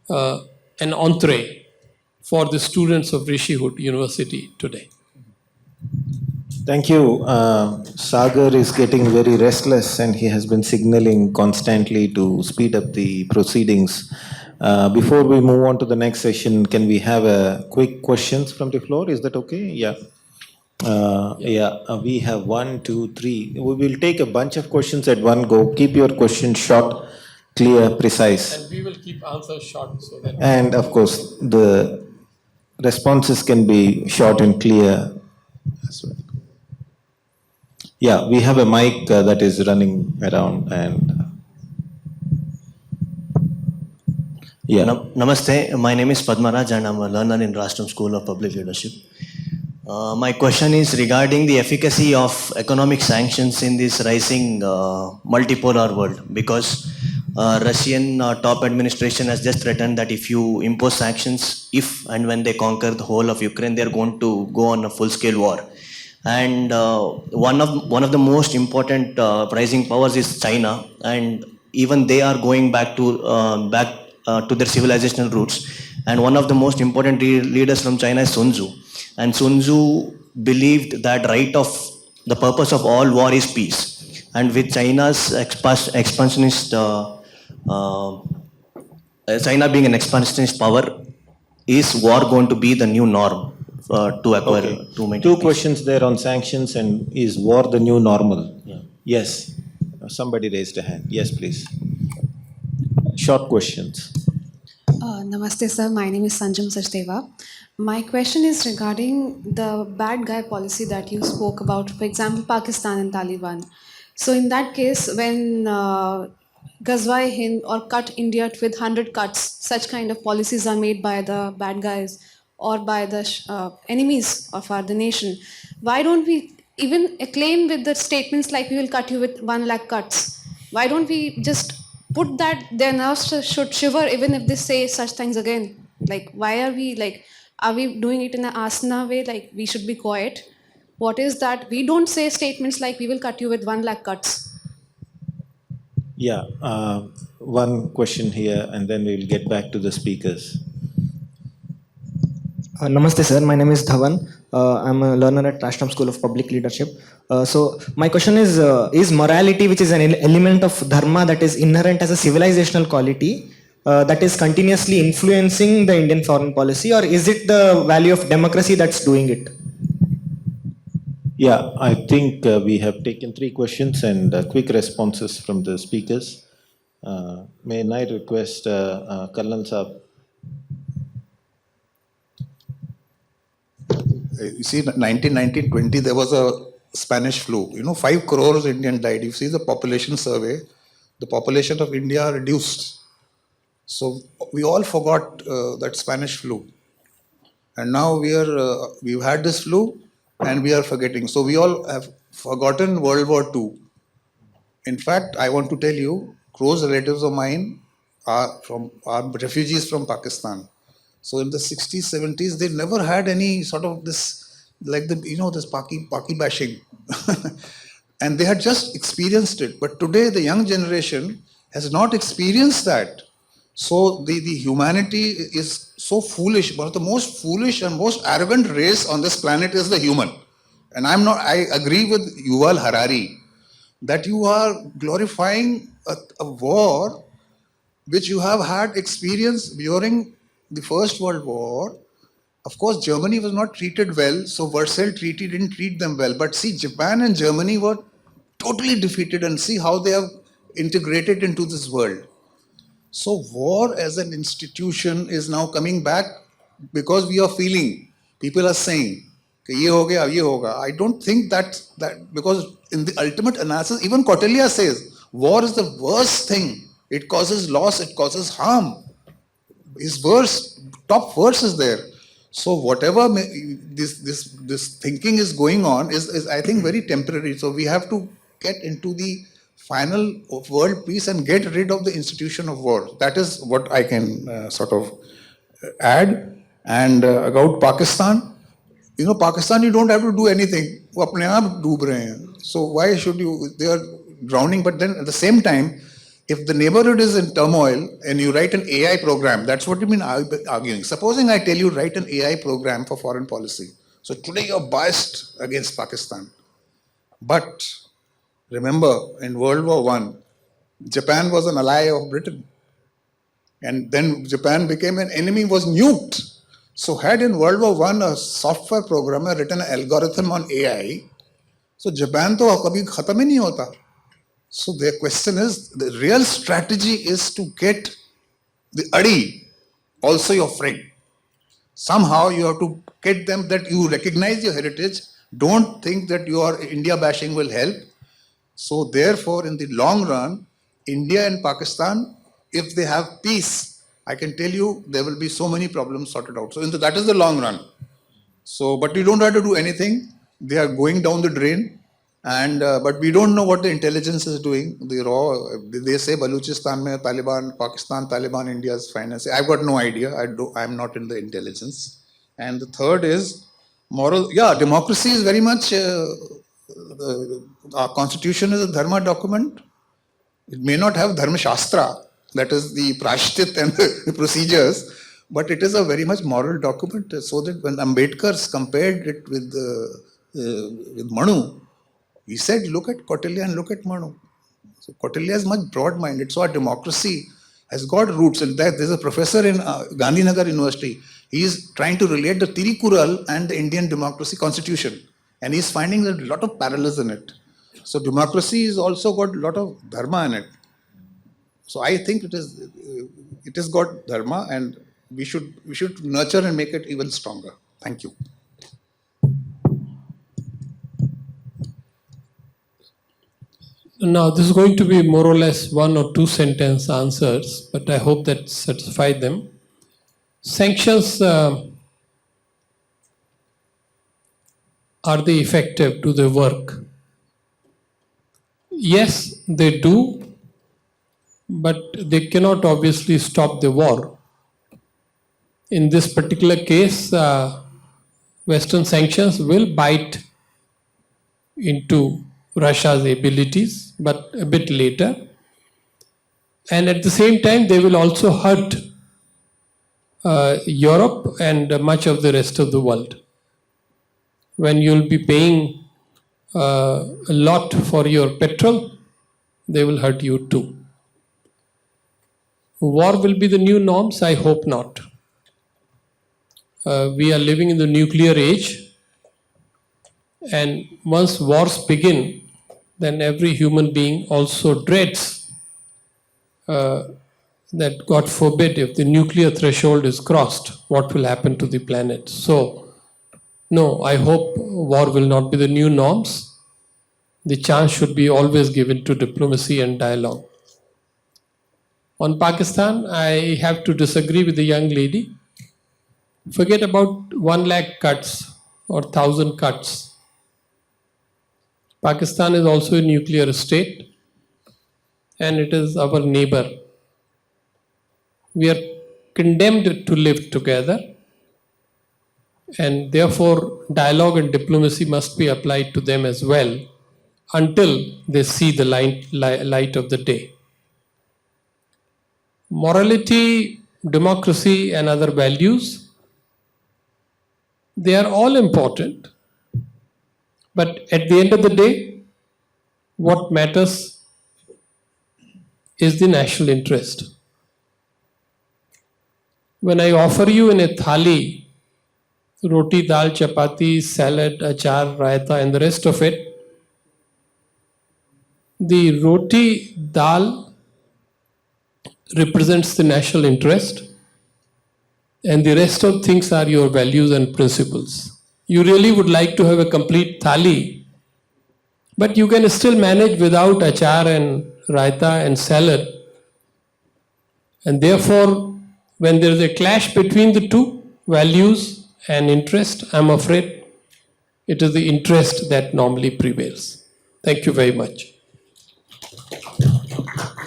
an entree for the students of Rishihood University today.
Thank you. Sagar is getting very restless and he has been signaling constantly to speed up the proceedings. Before we move on to the next session, can we have a quick questions from the floor? Is that okay? Yeah. We have 1, 2, 3. We will take a bunch of questions at one go. Keep your questions short, clear, precise.
And we will keep answers short so that.
And of course, the responses can be short and clear as well. Yeah, we have a mic that is running around and. Yeah.
Namaste, my name is Padmaraj and I'm a learner in Rashtam School of Public Leadership. My question is regarding the efficacy of economic sanctions in this rising multipolar world, because Russian top administration has just threatened that if you impose sanctions, if and when they conquer the whole of Ukraine, they're going to go on a full-scale war. And one of the most important rising powers is China, and even they are going back to their civilizational roots. And one of the most important leaders from China is Sun Tzu. And Sun Tzu believed that the purpose of all war is peace. And with China's expansionist, China being an expansionist power, is war going to be the new norm to acquire too many?
Two questions there on sanctions and is war the new normal?
Yeah.
Yes. Somebody raised a hand. Yes, please. Short questions.
Namaste, sir. My name is Sanjay Pulipaka. My question is regarding the bad guy policy that you spoke about, for example, Pakistan and Taliban. So in that case, when Ghazwa Hind or cut India with 100 cuts, such kind of policies are made by the bad guys or by the enemies of the nation. Why don't we even acclaim with the statements like we will cut you with 1 lakh cuts? Why don't we just put that their nerves should shiver even if they say such things again? Like, why are we doing it in an asana way, like we should be quiet? What is that? We don't say statements like we will cut you with 1 lakh cuts.
Yeah, one question here and then we will get back to the speakers.
Namaste, sir. My name is Dhawan. I'm a learner at Ashram School of Public Leadership. So my question is morality, which is an element of dharma that is inherent as a civilizational quality, that is continuously influencing the Indian foreign policy, or is it the value of democracy that's doing it?
Yeah, I think we have taken 3 questions and quick responses from the speakers. May I request Karnal Saab?
You see, 1919-20, there was a Spanish flu. 5 crores Indian died. You see the population survey, the population of India reduced. So we all forgot that Spanish flu. And now we've had this flu and we are forgetting. So we all have forgotten World War II. In fact, I want to tell you, close relatives of mine are refugees from Pakistan. So in the 60s, 70s, they never had any sort of this, like this Paki bashing. And they had just experienced it. But today, the young generation has not experienced that. So the humanity is so foolish. One of the most foolish and most arrogant race on this planet is the human. And I agree with Yuval Harari that you are glorifying a war which you have had experience during the First World War. Of course, Germany was not treated well, so Versailles Treaty didn't treat them well. But see, Japan and Germany were totally defeated, and see how they have integrated into this world. So war as an institution is now coming back because we are feeling, people are saying, ye ho gaya, ye hoga. I don't think that because in the ultimate analysis, even Kautilya says, war is the worst thing. It causes loss, it causes harm. His verse, top verse is there. So whatever this thinking is going on is I think very temporary. So we have to get into the final of world peace and get rid of the institution of war. That is what I can sort of add. And about Pakistan, Pakistan, you don't have to do anything. वो अपने आप डूब रहे हैं. So why should you? They are drowning. But then at the same time, if the neighborhood is in turmoil and you write an AI program, that's what you mean arguing. Supposing I tell you write an AI program for foreign policy. So today you're biased against Pakistan. But remember, in World War I, Japan was an ally of Britain. And then Japan became an enemy, was nuked. So had in World War I a software programmer written an algorithm on AI, so Japan to kabhi khatam hi nahi hota. So the question is, the real strategy is to get the Adi, also your friend. Somehow you have to get them that you recognize your heritage. Don't think that your India bashing will help. So therefore, in the long run, India and Pakistan, if they have peace, I can tell you there will be so many problems sorted out. So that is the long run. So, but you don't have to do anything. They are going down the drain. And but we don't know what the intelligence is doing. They say Baluchistan mein Taliban, Pakistan, Taliban, India's finance. I've got no idea. I'm not in the intelligence. And the third is moral. Yeah, democracy is very much. Our constitution is a dharma document. It may not have dharma shastra, that is the prashtit and the procedures, but it is a very much moral document. So that when Ambedkar compared it with Manu, he said, look at Kautilya and look at Manu. So Kautilya is much broad-minded. So our democracy has got roots. And there's a professor in Gandhinagar University. He is trying to relate the Tirikural and the Indian democracy constitution. And he's finding a lot of parallels in it. So democracy has also got a lot of dharma in it. So I think it has got dharma, and we should nurture and make it even stronger. Thank you.
Now, this is going to be more or less 1 or 2 sentence answers, but I hope that satisfied them. Sanctions, are they effective? Do they work? Yes, they do, but they cannot obviously stop the war. In this particular case, Western sanctions will bite into Russia's abilities, but a bit later. And at the same time, they will also hurt Europe and much of the rest of the world. when you'll be paying a lot for your petrol, they will hurt you too. War will be the new norms? I hope not. We are living in the nuclear age, and once wars begin, then every human being also dreads that, God forbid, if the nuclear threshold is crossed, what will happen to the planet? So, no, I hope war will not be the new norms. The chance should be always given to diplomacy and dialogue. On Pakistan, I have to disagree with the young lady. Forget about 1 lakh cuts or 1,000 cuts. Pakistan is also a nuclear state, and it is our neighbor. We are condemned to live together, and therefore dialogue and diplomacy must be applied to them as well until they see the light of the day. Morality, democracy, and other values, they are all important. But at the end of the day, what matters is the national interest. When I offer you in a thali, roti, dal, chapati, salad, achar, raita, and the rest of it, the roti, dal represents the national interest, and the rest of things are your values and principles. You really would like to have a complete thali, but you can still manage without achar and raita and salad. And therefore, when there is a clash between the two, values and interest, I'm afraid it is the interest that normally prevails. Thank you very much.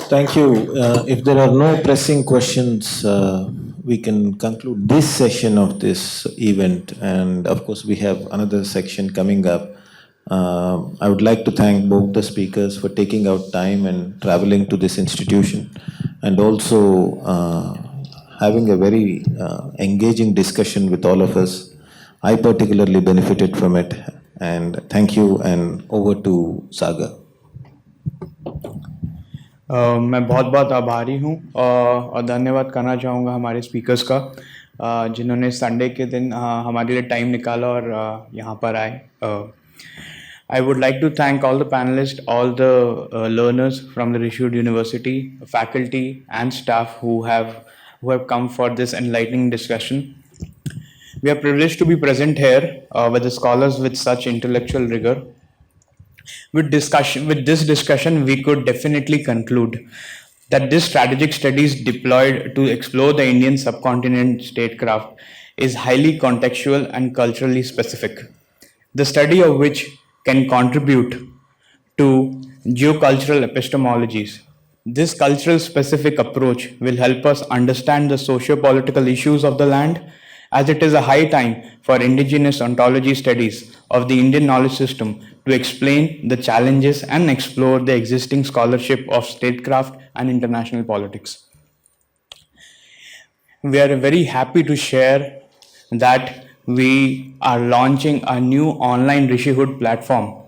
Thank you. If there are no pressing questions, we can conclude this session of this event. And of course, we have another section coming up. I would like to thank both the speakers for taking out time and traveling to this institution, and also having a very engaging discussion with all of us. I particularly benefited from it. And thank you, and over to Sagar.
मैं बहुत बहुत आभारी हूँ और धन्यवाद करना चाहूँगा हमारे स्पीकर्स का, जिन्होंने संडे के दिन हमारे लिए टाइम निकाला और यहाँ पर आए. I would like to thank all the panelists, all the learners from the Rishihood University, faculty and staff who have come for this enlightening discussion. We are privileged to be present here with the scholars with such intellectual rigor. With this discussion, we could definitely conclude that this strategic studies deployed to explore the Indian subcontinent statecraft is highly contextual and culturally specific, the study of which can contribute to geo-cultural epistemologies. This cultural specific approach will help us understand the socio-political issues of the land, as it is a high time for indigenous ontology studies of the Indian knowledge system to explain the challenges and explore the existing scholarship of statecraft and international politics. We are very happy to share that we are launching a new online Rishihood platform,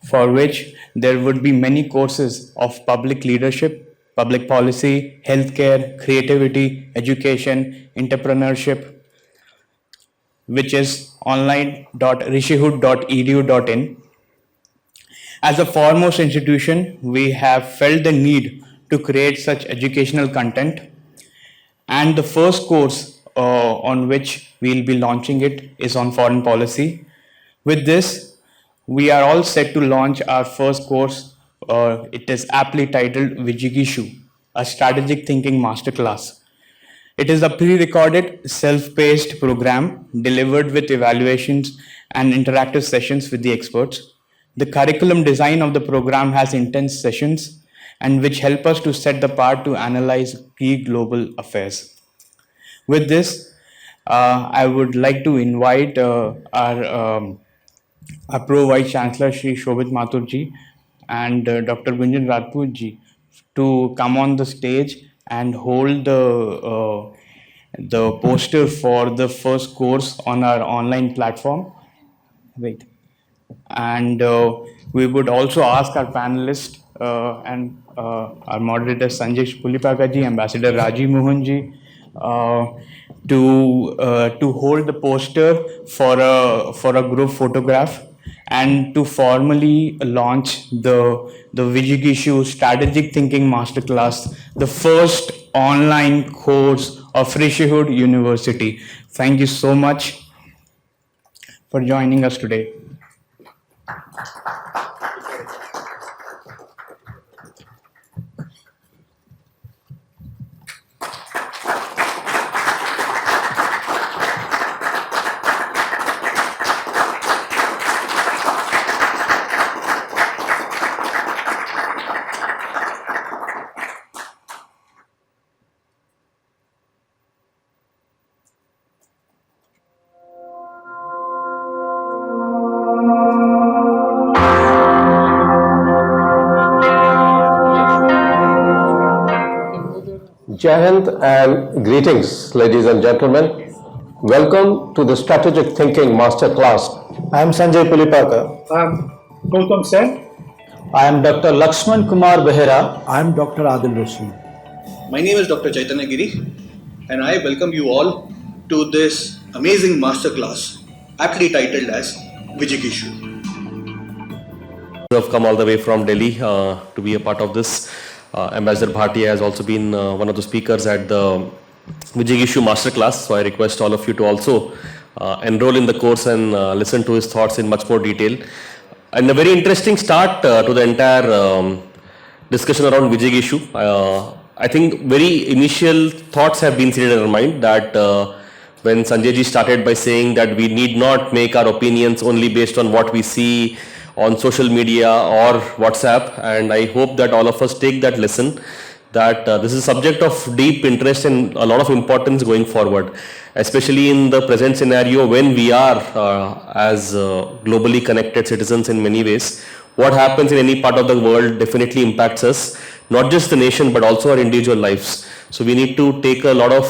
for which there would be many courses of public leadership, public policy, healthcare, creativity, education, entrepreneurship, which is online.rishihood.edu.in. As a foremost institution, we have felt the need to create such educational content, and the first course on which we'll be launching it is on foreign policy. With this, we are all set to launch our first course. It is aptly titled Vijigishu, a Strategic Thinking Masterclass. It is a pre-recorded, self-paced program delivered with evaluations and interactive sessions with the experts. The curriculum design of the program has intense sessions and which help us to set the part to analyze key global affairs. With this, I would like to invite our Pro Vice Chancellor Shri Shobhit Mathurji and Dr. Gunjan Rajputji to come on the stage and hold the poster for the first course on our online platform. Wait. And we would also ask our panelists and our moderator Sanjay Pulipaka ji, Ambassador Rajiv Mohan ji, to hold the poster for a group photograph and to formally launch the Vijigishu Strategic Thinking Masterclass, the first online course of Rishihood University. Thank you so much for joining us today.
Jai Hind and greetings, ladies and gentlemen. Welcome to the Strategic Thinking Masterclass.
I am Sanjay Pulipaka.
I am Gautam Sen.
I am Dr. Lakshman Kumar Behera.
I am Dr. Adil Rashid.
My name is Dr. Chaitanya Giri, and I welcome you all to this amazing masterclass, aptly titled as Vijigishu.
We have come all the way from Delhi to be a part of this. Ambassador Bhatia has also been one of the speakers at the Vijigishu Masterclass, so I request all of you to also enroll in the course and listen to his thoughts in much more detail. And a very interesting start to the entire discussion around Vijigishu. I think very initial thoughts have been seated in our mind that when Sanjay ji started by saying that we need not make our opinions only based on what we see on social media or WhatsApp, and I hope that all of us take that lesson that this is a subject of deep interest and a lot of importance going forward, especially in the present scenario when we are as globally connected citizens in many ways. What happens in any part of the world definitely impacts us, not just the nation but also our individual lives. So we need to take a lot of,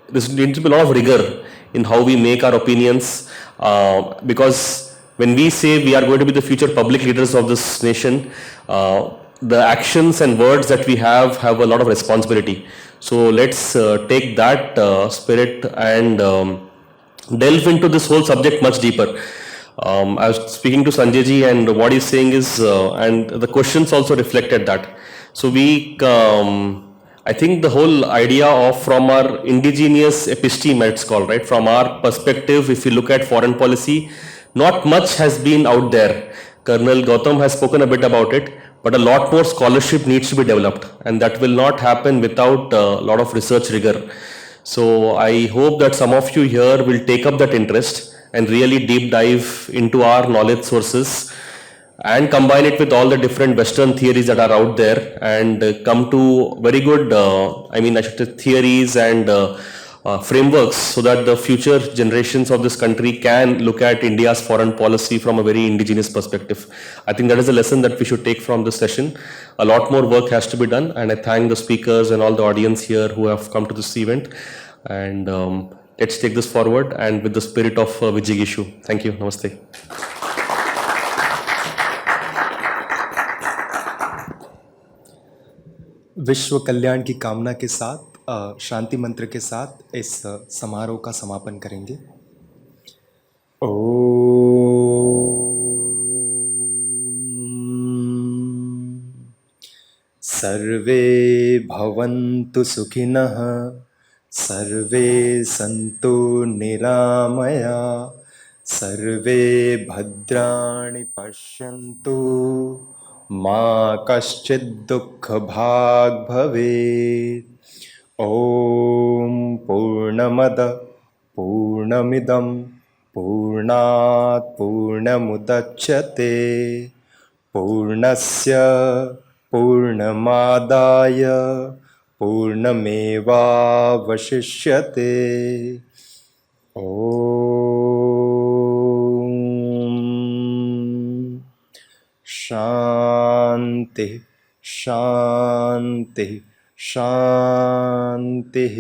this needs to be a lot of rigor in how we make our opinions because when we say we are going to be the future public leaders of this nation, the actions and words that we have a lot of responsibility. So let's take that spirit and delve into this whole subject much deeper. I was speaking to Sanjay ji, and what he's saying is, and the questions also reflected that. So I think the whole idea of from our indigenous episteme, it's called, right? From our perspective, if you look at foreign policy, not much has been out there. Colonel Gautam has spoken a bit about it, but a lot more scholarship needs to be developed, and that will not happen without a lot of research rigor. So I hope that some of you here will take up that interest and really deep dive into our knowledge sources and combine it with all the different Western theories that are out there and come to very good, theories and frameworks so that the future generations of this country can look at India's foreign policy from a very indigenous perspective. I think that is a lesson that we should take from this session. A lot more work has to be done, and I thank the speakers and all the audience here who have come to this event. And let's take this forward and with the spirit of Vijigishu. Thank you. Namaste.
विश्व कल्याण की कामना के साथ शांति मंत्र के साथ इस समारोह का समापन करेंगे। सर्वे भवन्तु सुखिनः, सर्वे सन्तु निरामया, सर्वे भद्राणि पश्यन्तु, मा कश्चित् दुःखभाग् भवेत्। ॐ पूर्णमद पूर्णमिदं पूर्णात् पूर्णमुदच्यते पूर्णस्य पूर्णमादाय पूर्णमेवावशिष्यते। ॐ शान्ति शान्ति शान्तिः।